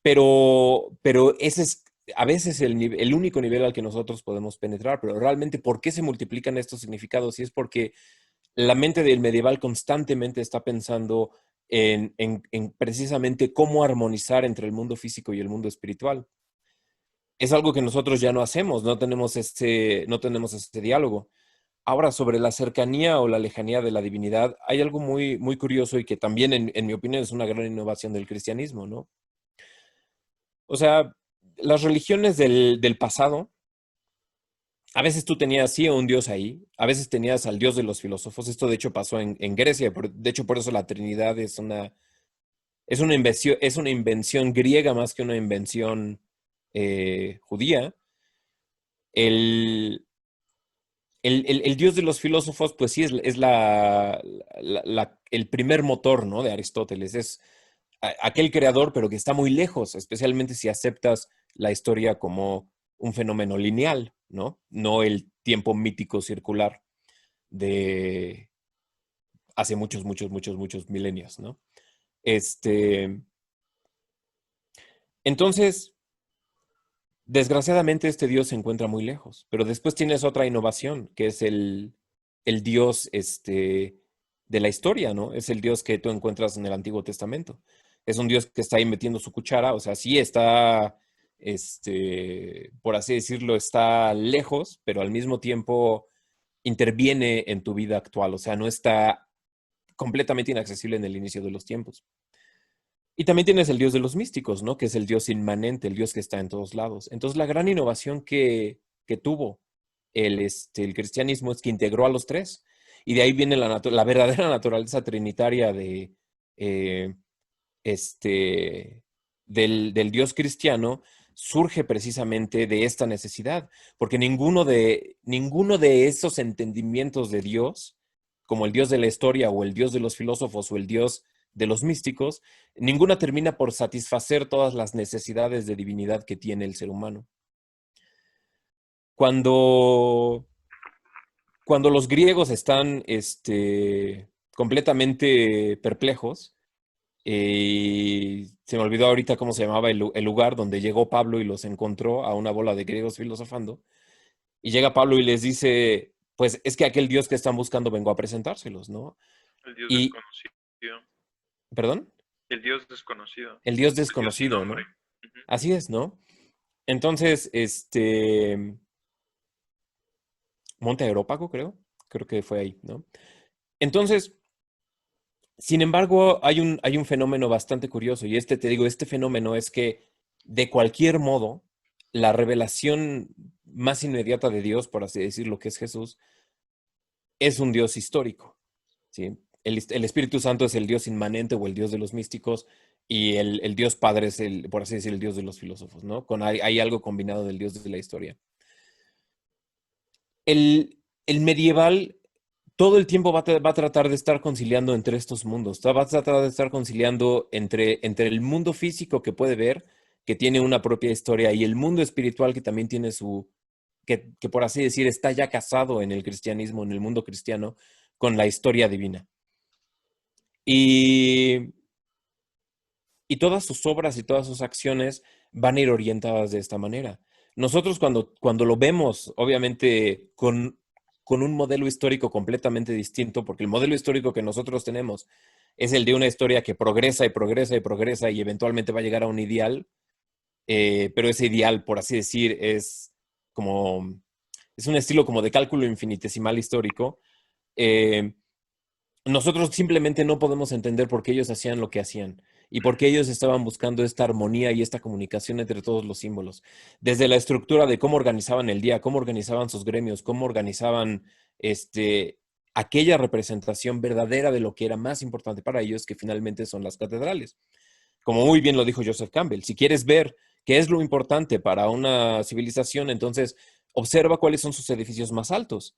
Pero ese es a veces el único nivel al que nosotros podemos penetrar, pero realmente, ¿por qué se multiplican estos significados? Y es porque la mente del medieval constantemente está pensando en precisamente cómo armonizar entre el mundo físico y el mundo espiritual. Es algo que nosotros ya no hacemos, no tenemos este diálogo. Ahora, sobre la cercanía o la lejanía de la divinidad, hay algo muy, muy curioso y que también, en mi opinión, es una gran innovación del cristianismo, ¿no? O sea, las religiones del pasado, a veces tú tenías sí a un dios ahí, a veces tenías al dios de los filósofos. Esto de hecho pasó en Grecia, de hecho por eso la Trinidad es una invención griega más que una invención judía. El, el dios de los filósofos, pues sí, es el primer motor, ¿no? De Aristóteles. Es aquel creador, pero que está muy lejos, especialmente si aceptas la historia como un fenómeno lineal, ¿no? No el tiempo mítico circular de hace muchos, muchos, muchos, muchos milenios, ¿no? Este, entonces, desgraciadamente este Dios se encuentra muy lejos, pero después tienes otra innovación, que es el Dios de la historia, ¿no? Es el Dios que tú encuentras en el Antiguo Testamento. Es un Dios que está ahí metiendo su cuchara, o sea, sí está, por así decirlo, está lejos, pero al mismo tiempo interviene en tu vida actual, o sea, no está completamente inaccesible en el inicio de los tiempos. Y también tienes el Dios de los místicos, ¿no? Que es el Dios inmanente, el Dios que está en todos lados. Entonces, la gran innovación que tuvo el cristianismo es que integró a los tres. Y de ahí viene la verdadera naturaleza trinitaria eh, este, del Dios cristiano, surge precisamente de esta necesidad, porque ninguno de esos entendimientos de Dios, como el Dios de la historia o el Dios de los filósofos o el Dios de los místicos, ninguna termina por satisfacer todas las necesidades de divinidad que tiene el ser humano. Cuando, cuando los griegos están completamente perplejos, se me olvidó ahorita cómo se llamaba el lugar donde llegó Pablo y los encontró a una bola de griegos filosofando. Y llega Pablo y les dice, pues es que aquel Dios que están buscando vengo a presentárselos, ¿no? El Dios Y, desconocido. ¿perdón? El Dios desconocido. El Dios El Dios sin desconocido, nombre. ¿no? Ujú. Así es, ¿no? Entonces, Monte Areópago, creo que fue ahí, ¿no? Entonces, sin embargo, hay un fenómeno bastante curioso y te digo, este fenómeno es que de cualquier modo, la revelación más inmediata de Dios, por así decirlo, que es Jesús, es un Dios histórico, ¿sí? El Espíritu Santo es el Dios inmanente o el Dios de los místicos y el Dios Padre es por así decir, el Dios de los filósofos, ¿no? Hay algo combinado del Dios de la historia. El medieval todo el tiempo va a tratar de estar conciliando entre estos mundos. Va a tratar de estar conciliando entre el mundo físico que puede ver, que tiene una propia historia, y el mundo espiritual que también tiene que por así decir, está ya casado en el cristianismo, en el mundo cristiano, con la historia divina. Y, y todas sus obras y todas sus acciones van a ir orientadas de esta manera. Nosotros cuando lo vemos, obviamente, con un modelo histórico completamente distinto, porque el modelo histórico que nosotros tenemos es el de una historia que progresa y progresa y progresa y eventualmente va a llegar a un ideal, pero ese ideal, por así decir, como, es un estilo como de cálculo infinitesimal histórico. eh, Nosotros simplemente no podemos entender por qué ellos hacían lo que hacían y por qué ellos estaban buscando esta armonía y esta comunicación entre todos los símbolos. Desde la estructura de cómo organizaban el día, cómo organizaban sus gremios, cómo organizaban aquella representación verdadera de lo que era más importante para ellos, que finalmente son las catedrales. Como muy bien lo dijo Joseph Campbell, si quieres ver qué es lo importante para una civilización, entonces observa cuáles son sus edificios más altos.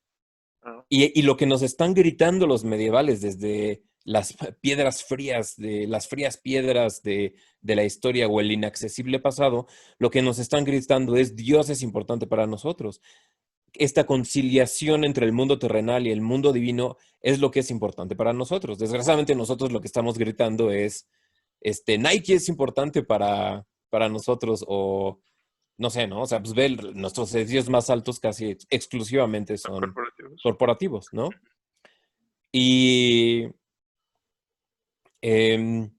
Ah, Y lo que nos están gritando los medievales desde las piedras frías, de las frías piedras de la historia o el inaccesible pasado, lo que nos están gritando es Dios es importante para nosotros. Esta conciliación entre el mundo terrenal y el mundo divino es lo que es importante para nosotros. Desgraciadamente nosotros lo que estamos gritando es, Nike es importante para nosotros o no sé, ¿no? O sea, pues ve, nuestros edificios más altos casi exclusivamente son son corporativos. corporativos, ¿no? Y em,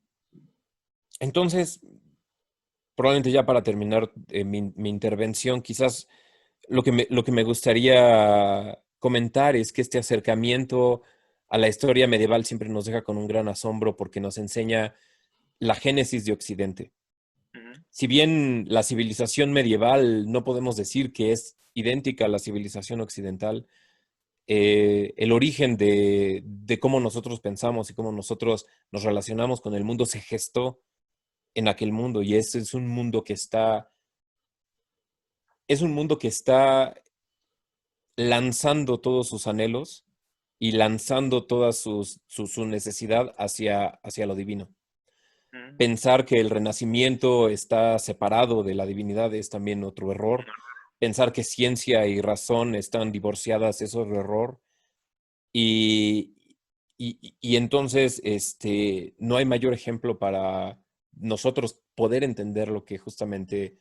entonces, probablemente ya para terminar mi intervención, quizás lo que me gustaría comentar es que este acercamiento a la historia medieval siempre nos deja con un gran asombro porque nos enseña la génesis de Occidente. Ujú, Si bien la civilización medieval no podemos decir que es idéntica a la civilización occidental, el origen de cómo nosotros pensamos y cómo nosotros nos relacionamos con el mundo se gestó en aquel mundo y ese es un mundo que está lanzando todos sus anhelos y lanzando toda su necesidad hacia lo divino. ujú. Pensar que el renacimiento está separado de la divinidad es también otro error. Pensar que ciencia y razón están divorciadas es otro error. Y, y entonces, no hay mayor ejemplo para nosotros poder entender lo que justamente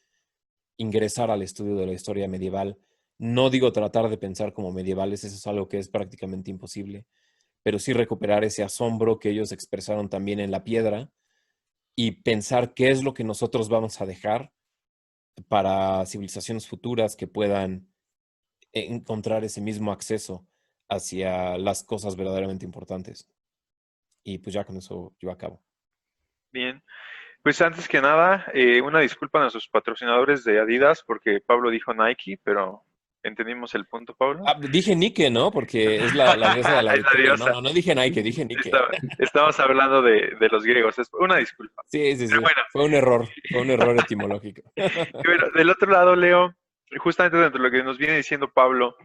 ingresar al estudio de la historia medieval. No digo tratar de pensar como medievales, eso es algo que es prácticamente imposible, pero sí recuperar ese asombro que ellos expresaron también en la piedra y pensar qué es lo que nosotros vamos a dejar para civilizaciones futuras que puedan encontrar ese mismo acceso hacia las cosas verdaderamente importantes. Y pues ya con eso yo acabo. Bien. Pues antes que nada, una disculpa a nuestros patrocinadores de Adidas porque Pablo dijo Nike, pero entendimos el punto, Pablo. Ah, dije Nike, ¿no? Porque es la diosa de la Es la victoria. No, diosa. no, no dije Nike, dije Nike. Estamos hablando de los griegos. Es una disculpa. Sí, sí, Pero sí. bueno, Fue un error etimológico. y bueno, del otro lado, Leo, justamente dentro de lo que nos viene diciendo Pablo,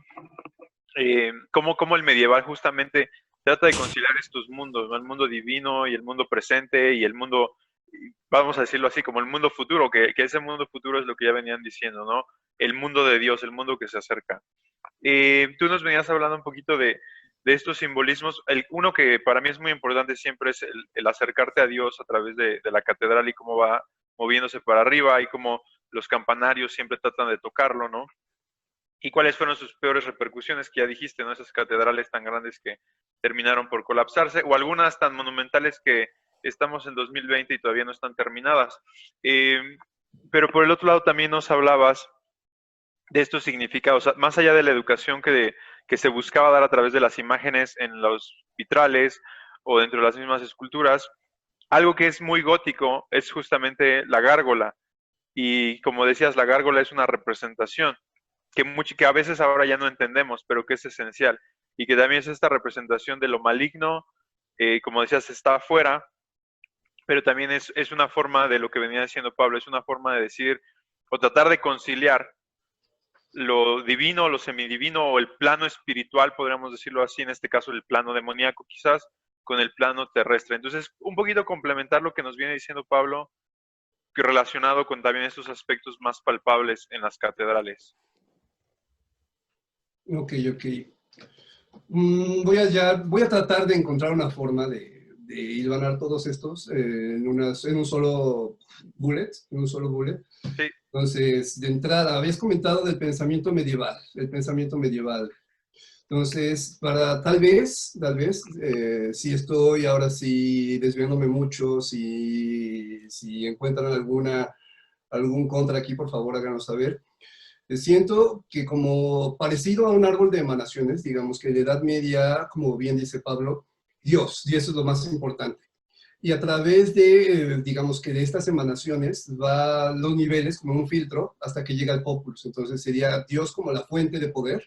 cómo el medieval justamente trata de conciliar estos mundos, ¿no? El mundo divino y el mundo presente y el mundo, vamos a decirlo así, como el mundo futuro, que ese mundo futuro es lo que ya venían diciendo, ¿no? El mundo de Dios, el mundo que se acerca. Tú nos venías hablando un poquito de estos simbolismos. Uno que para mí es muy importante siempre es el acercarte a Dios a través de la catedral y cómo va moviéndose para arriba y cómo los campanarios siempre tratan de tocarlo, ¿no? Y cuáles fueron sus peores repercusiones, que ya dijiste, ¿no? Esas catedrales tan grandes que terminaron por colapsarse, o algunas tan monumentales que estamos en 2020 y todavía no están terminadas. Eh, pero por el otro lado también nos hablabas de estos significados, más allá de la educación que se buscaba dar a través de las imágenes en los vitrales o dentro de las mismas esculturas, algo que es muy gótico es justamente la gárgola. Y como decías, la gárgola es una representación que a veces ahora ya no entendemos, pero que es esencial. Y que también es esta representación de lo maligno, como decías, está afuera, pero también es una forma de lo que venía diciendo Pablo, es una forma de decir o tratar de conciliar lo divino, lo semidivino o el plano espiritual, podríamos decirlo así, en este caso el plano demoníaco quizás, con el plano terrestre. Entonces, un poquito complementar lo que nos viene diciendo Pablo, relacionado con también estos aspectos más palpables en las catedrales. Ok, ok. Voy a tratar de encontrar una forma de hilvanar todos estos en un solo bullet, Sí, Entonces, de entrada, habías comentado del pensamiento medieval, el pensamiento medieval. Entonces, para tal vez, si estoy ahora sí desviándome mucho, si encuentran algún contra aquí, por favor, háganos saber. Siento que como parecido a un árbol de emanaciones, digamos que en la Edad Media, como bien dice Pablo, Dios es lo más importante. Y a través de, digamos que de estas emanaciones, va los niveles como un filtro hasta que llega al populus. Entonces sería Dios como la fuente de poder.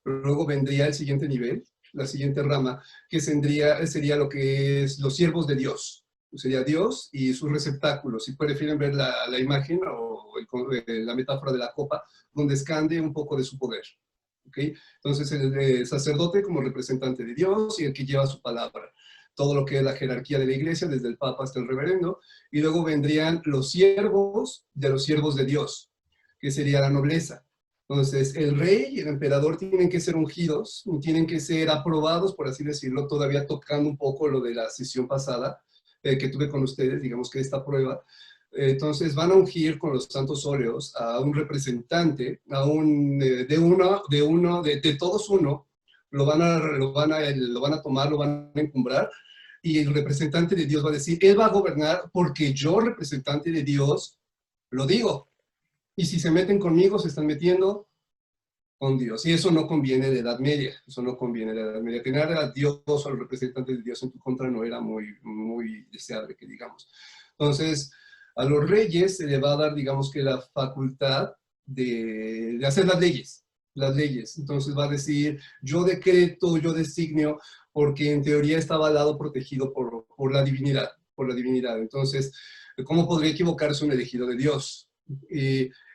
Luego vendría el siguiente nivel, la siguiente rama, que sería lo que es los siervos de Dios. Sería Dios y sus receptáculos. Si prefieren ver la imagen o la metáfora de la copa, donde escande un poco de su poder. ¿Okay? Entonces el sacerdote como representante de Dios y el que lleva su palabra. Todo lo que es la jerarquía de la iglesia, desde el papa hasta el reverendo. Y luego vendrían los siervos de Dios, que sería la nobleza. Entonces, el rey y el emperador tienen que ser ungidos, tienen que ser aprobados, por así decirlo, todavía tocando un poco lo de la sesión pasada que tuve con ustedes, digamos que esta prueba. Entonces, van a ungir con los santos óleos a un representante, de todos uno, lo van a tomar, lo van a encumbrar, y el representante de Dios va a decir, él va a gobernar porque yo, representante de Dios, lo digo. Y si se meten conmigo, se están metiendo con Dios. Y eso no conviene de Edad Media. Eso no conviene de Edad Media. Tener a Dios o al representante de Dios en tu contra no era muy deseable, que digamos. Entonces, a los reyes se le va a dar, digamos que la facultad de hacer las leyes. Las leyes. Entonces va a decir, yo decreto, yo designio, porque en teoría está avalado, protegido por la divinidad. Por la divinidad. Entonces, ¿cómo podría equivocarse un elegido de Dios?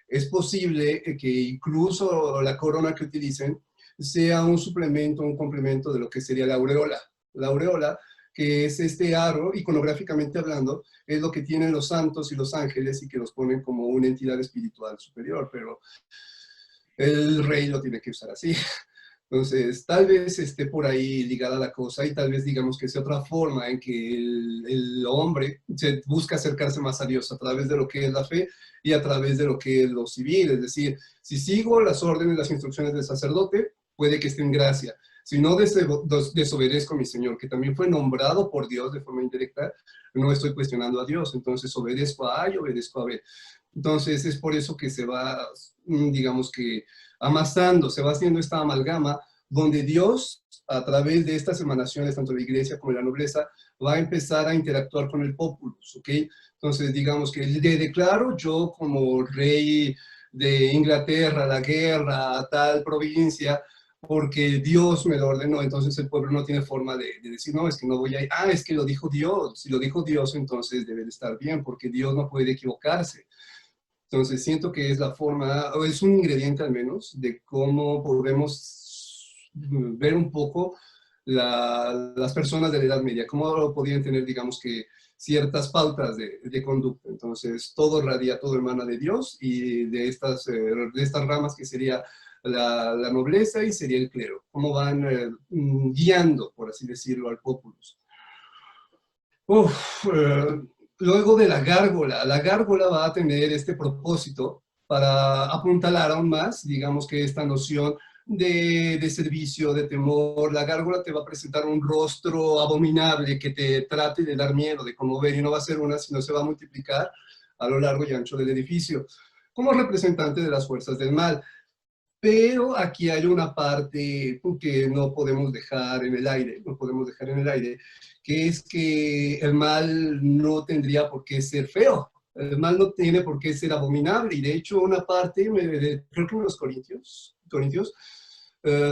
Es posible que incluso la corona que utilicen sea un suplemento, un complemento de lo que sería la aureola. La aureola, que es este aro, iconográficamente hablando, es lo que tienen los santos y los ángeles y que los ponen como una entidad espiritual superior, pero el rey lo tiene que usar así. Entonces, tal vez esté por ahí ligada la cosa y tal vez digamos que sea otra forma en que el hombre se busca acercarse más a Dios a través de lo que es la fe y a través de lo que es lo civil. Es decir, si sigo las órdenes, las instrucciones del sacerdote, puede que esté en gracia. Si no desobedezco a mi Señor, que también fue nombrado por Dios de forma indirecta, no estoy cuestionando a Dios. Entonces, obedezco a A y obedezco a B. Entonces, es por eso que se va, digamos que, amasando, se va haciendo esta amalgama donde Dios, a través de estas emanaciones, tanto de la iglesia como de la nobleza, va a empezar a interactuar con el populus, ¿ok? Entonces, digamos que le declaro yo como rey de Inglaterra, la guerra, a tal provincia, porque Dios me lo ordenó, entonces el pueblo no tiene forma de decir, no, es que no voy a ir, es que lo dijo Dios, si lo dijo Dios, entonces debe de estar bien, porque Dios no puede equivocarse. Entonces siento que es la forma, o es un ingrediente al menos, de cómo podemos ver un poco las personas de la Edad Media, cómo podían tener, digamos que, ciertas pautas de conducta. Entonces todo radia, todo emana de Dios y de estas ramas que sería la nobleza y sería el clero, cómo van guiando, por así decirlo, al populus. Uf, luego de la gárgola va a tener este propósito para apuntalar aún más, digamos que esta noción de servicio, de temor. La gárgola te va a presentar un rostro abominable que te trate de dar miedo, de conmover, y no va a ser una, sino se va a multiplicar a lo largo y ancho del edificio, como representante de las fuerzas del mal. Pero aquí hay una parte que no podemos dejar en el aire, no podemos dejar en el aire, que es que el mal no tendría por qué ser feo, el mal no tiene por qué ser abominable, y de hecho una parte, creo que en los Corintios,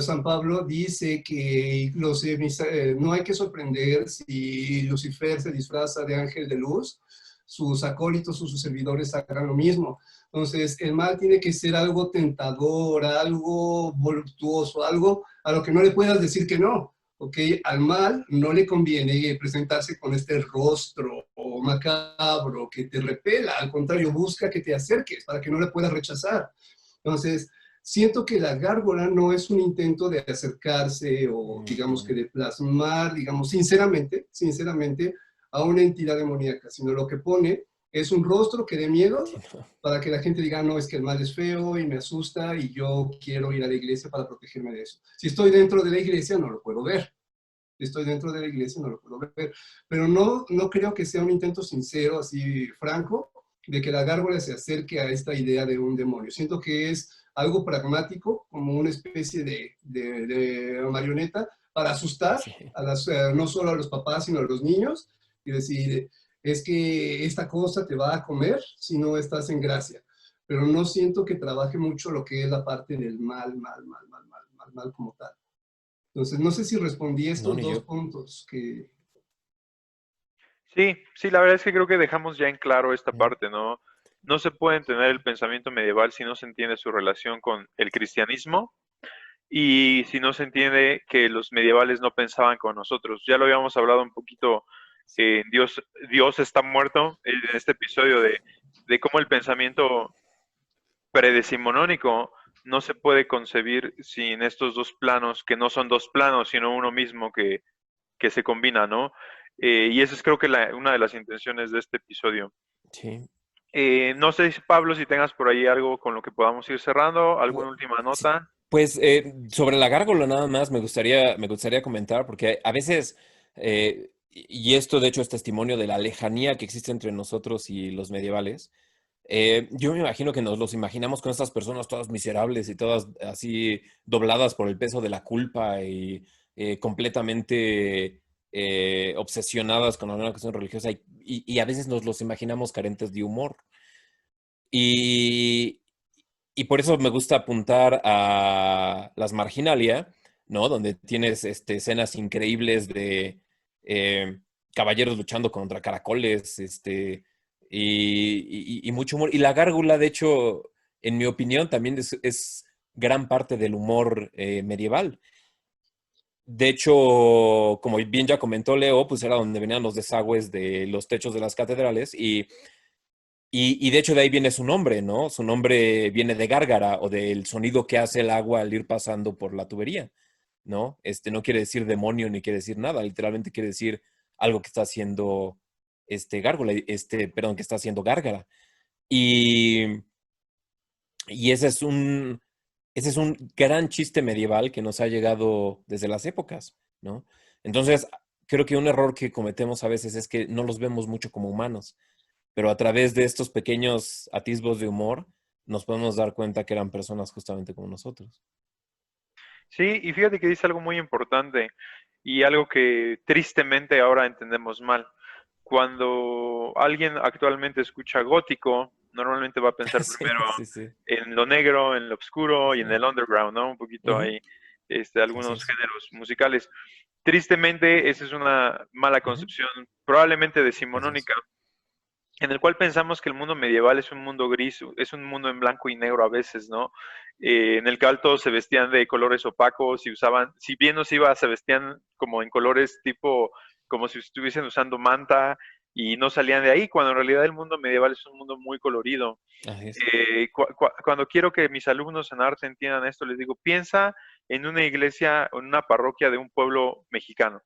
San Pablo dice que no hay que sorprender si Lucifer se disfraza de ángel de luz, sus acólitos o sus servidores hagan lo mismo. Entonces, el mal tiene que ser algo tentador, algo voluptuoso, algo a lo que no le puedas decir que no. ¿Ok? Al mal no le conviene presentarse con este rostro macabro que te repela. Al contrario, busca que te acerques para que no le puedas rechazar. Entonces, Siento que la gárgola no es un intento de acercarse o digamos que de plasmar, digamos, sinceramente, a una entidad demoníaca, sino lo que pone es un rostro que dé miedo para que la gente diga, no, es que el mal es feo y me asusta y yo quiero ir a la iglesia para protegerme de eso. Si estoy dentro de la iglesia, no lo puedo ver. Si estoy dentro de la iglesia, no lo puedo ver. Pero no creo que sea un intento sincero, así franco, de que la gárgola se acerque a esta idea de un demonio. Siento que es algo pragmático, como una especie de marioneta para asustar Sí. a no solo a los papás, sino a los niños, y decir, es que esta cosa te va a comer si no estás en gracia. Pero no siento que trabaje mucho lo que es la parte del mal como tal. Entonces, no sé si respondí a No, estos ni dos yo. puntos que... Sí, sí, la verdad es que creo que dejamos ya en claro esta Mm. parte, ¿no? No se puede entender el pensamiento medieval si no se entiende su relación con el cristianismo y si no se entiende que los medievales no pensaban como nosotros. Ya lo habíamos hablado un poquito en Dios está muerto, en este episodio de cómo el pensamiento predecimonónico no se puede concebir sin estos dos planos, que no son dos planos, sino uno mismo que se combina, ¿no? Y esa es creo que una de las intenciones de este episodio. Sí. No sé, Pablo, si tengas por ahí algo con lo que podamos ir cerrando, alguna última Sí, nota. pues sobre la gárgola nada más me gustaría comentar, porque a veces, y esto de hecho es testimonio de la lejanía que existe entre nosotros y los medievales. Yo me imagino que nos los imaginamos con estas personas todas miserables y todas así dobladas por el peso de la culpa y completamente obsesionadas con alguna cuestión religiosa y a veces nos los imaginamos carentes de humor. Y, y por eso me gusta apuntar a las Marginalia, ¿no? Donde tienes escenas increíbles de caballeros luchando contra caracoles, y mucho humor. Y la gárgula, de hecho, en mi opinión, también es gran parte del humor medieval. De hecho, como bien ya comentó Leo, pues era donde venían los desagües de los techos de las catedrales y de hecho de ahí viene su nombre, ¿no? Su nombre viene de gárgara o del sonido que hace el agua al ir pasando por la tubería, ¿no? No quiere decir demonio ni quiere decir nada, literalmente quiere decir algo que está haciendo gárgola, perdón, que está haciendo gárgara. Y, y ese es un gran chiste medieval que nos ha llegado desde las épocas, ¿no? Entonces, creo que un error que cometemos a veces es que no los vemos mucho como humanos, pero a través de estos pequeños atisbos de humor nos podemos dar cuenta que eran personas justamente como nosotros. Sí, y fíjate que dice algo muy importante y algo que tristemente ahora entendemos mal. Cuando alguien actualmente escucha gótico, normalmente va a pensar Sí, primero sí, sí. en lo negro, en lo oscuro y en Sí. el underground, ¿no? Un poquito Ujú, ahí, así algunos es. géneros musicales. Tristemente, esa es una mala Ujú, concepción, probablemente así es. decimonónica, en el cual pensamos que el mundo medieval es un mundo gris, es un mundo en blanco y negro a veces, ¿no? En el cual todos se vestían de colores opacos y usaban, si bien nos iba, se vestían como en colores tipo, como si estuviesen usando manta y no salían de ahí, cuando en realidad el mundo medieval es un mundo muy colorido. Así es. Cuando quiero que mis alumnos en arte entiendan esto, les digo, piensa en una iglesia o en una parroquia de un pueblo mexicano.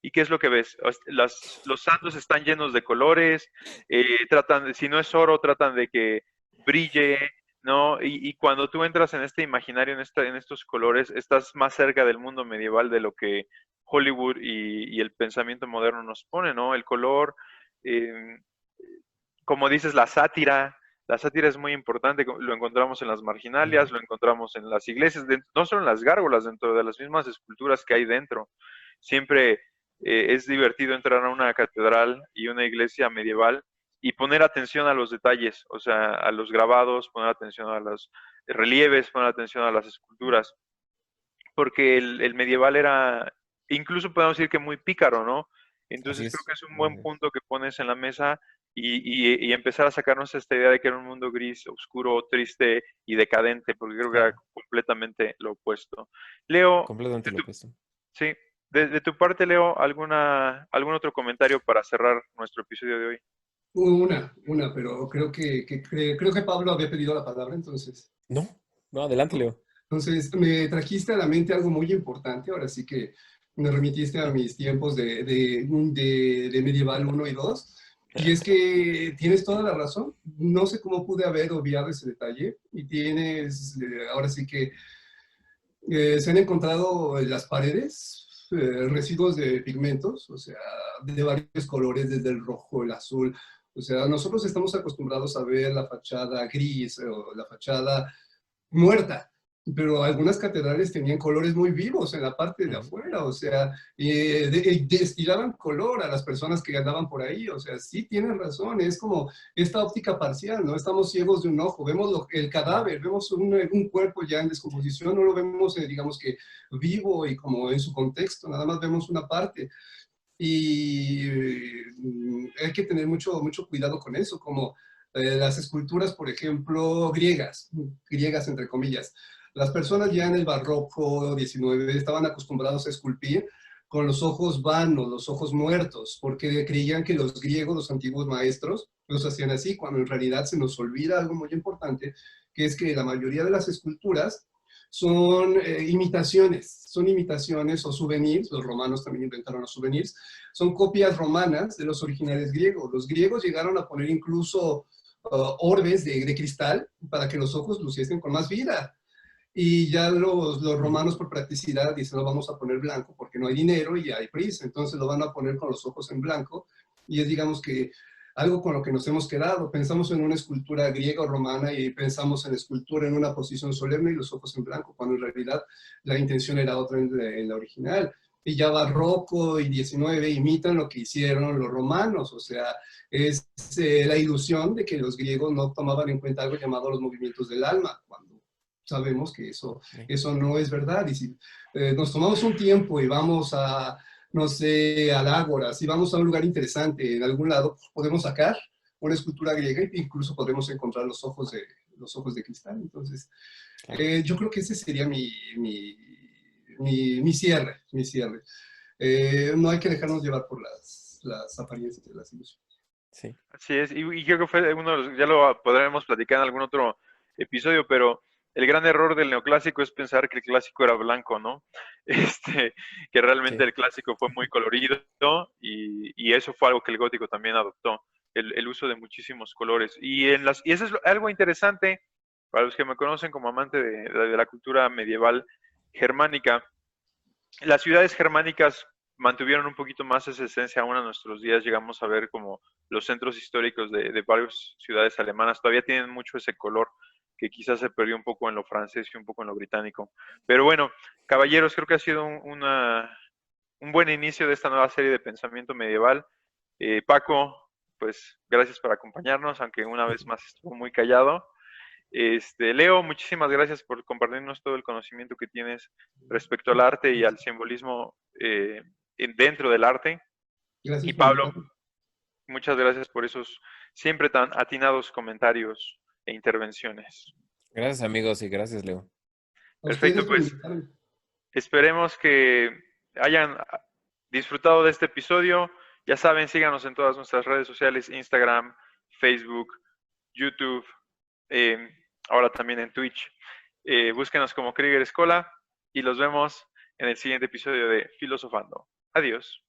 ¿Y qué es lo que ves? Los santos están llenos de colores, si no es oro, tratan de que brille, ¿no? Y cuando tú entras en este imaginario, en estos colores, estás más cerca del mundo medieval de lo que Hollywood y el pensamiento moderno nos pone, ¿no? El color, eh, como dices, la sátira es muy importante, lo encontramos en las marginalias, Ujú. lo encontramos en las iglesias, no solo en las gárgolas, dentro de las mismas esculturas que hay dentro. Siempre es divertido entrar a una catedral y una iglesia medieval y poner atención a los detalles, o sea, a los grabados, poner atención a los relieves, poner atención a las esculturas, porque el medieval era, incluso podemos decir que muy pícaro, ¿no? Así Entonces creo es. que es un buen Así es. punto que pones en la mesa y empezar a sacarnos esta idea de que era un mundo gris, oscuro, triste y decadente, porque creo que era Claro, completamente lo opuesto. Leo, completamente lo opuesto. sí, de tu parte, Leo, algún otro comentario para cerrar nuestro episodio de hoy? Una, pero creo que Pablo había pedido la palabra, entonces. No, No, adelante, Leo. Entonces, me trajiste a la mente algo muy importante, ahora sí que me remitiste a mis tiempos de Medieval 1 y 2, y es que tienes toda la razón, no sé cómo pude haber obviado ese detalle, y tienes, ahora sí que se han encontrado en las paredes residuos de pigmentos, o sea, de varios colores, desde el rojo, el azul. O sea, nosotros estamos acostumbrados a ver la fachada gris o la fachada muerta, pero algunas catedrales tenían colores muy vivos en la parte de Ujú. afuera, o sea, destilaban color a las personas que andaban por ahí, o sea, sí tienen razón, es como esta óptica parcial, ¿no? Estamos ciegos de un ojo, vemos el cadáver, vemos un cuerpo ya en descomposición, no lo vemos, digamos que vivo y como en su contexto, nada más vemos una parte. Y hay que tener mucho cuidado con eso, como las esculturas, por ejemplo, griegas entre comillas. Las personas ya en el barroco 19 estaban acostumbrados a esculpir con los ojos vanos, los ojos muertos, porque creían que los griegos, los antiguos maestros, los hacían así, cuando en realidad se nos olvida algo muy importante, que es que la mayoría de las esculturas son imitaciones o souvenirs, los romanos también inventaron los souvenirs, son copias romanas de los originales griegos. Los griegos llegaron a poner incluso orbes de cristal para que los ojos luciesen con más vida. Y ya los Ujú. romanos por practicidad dicen, lo vamos a poner blanco porque no hay dinero y hay prisa, entonces lo van a poner con los ojos en blanco. Y es, digamos que, algo con lo que nos hemos quedado. Pensamos en una escultura griega o romana y pensamos en escultura en una posición solemne y los ojos en blanco, cuando en realidad la intención era otra en la original. Y ya barroco y 19 imitan lo que hicieron los romanos, o sea, es la ilusión de que los griegos no tomaban en cuenta algo llamado los movimientos del alma, cuando sabemos que Sí. eso no es verdad. Y si nos tomamos un tiempo y vamos a, no sé, al Ágora, si vamos a un lugar interesante en algún lado, podemos sacar una escultura griega e incluso podremos encontrar los ojos de cristal. Entonces, Claro. yo creo que ese sería mi cierre, mi cierre. No hay que dejarnos llevar por las apariencias de las ilusiones. Sí. Así es, y creo que fue uno de los, ya lo podremos platicar en algún otro episodio, pero el gran error del neoclásico es pensar que el clásico era blanco, ¿no? Que realmente Sí. el clásico fue muy colorido y eso fue algo que el gótico también adoptó, el uso de muchísimos colores. Y eso es algo interesante para los que me conocen como amante de la cultura medieval germánica. Las ciudades germánicas mantuvieron un poquito más esa esencia aún a nuestros días. Llegamos a ver como los centros históricos de varias ciudades alemanas todavía tienen mucho ese color que quizás se perdió un poco en lo francés y un poco en lo británico. Pero bueno, caballeros, creo que ha sido un buen inicio de esta nueva serie de pensamiento medieval. Paco, pues gracias por acompañarnos, aunque una vez más estuvo muy callado. Leo, muchísimas gracias por compartirnos todo el conocimiento que tienes respecto al arte y al simbolismo dentro del arte. Gracias Y por Pablo, invitarme. muchas gracias por esos siempre tan atinados comentarios e intervenciones. Gracias, amigos, y gracias, Leo. A Perfecto, ustedes por pues invitarme. esperemos que hayan disfrutado de este episodio. Ya saben, síganos en todas nuestras redes sociales, Instagram, Facebook, YouTube, eh, ahora también en Twitch. Búsquenos como Krieger Escola y los vemos en el siguiente episodio de Filosofando. Adiós.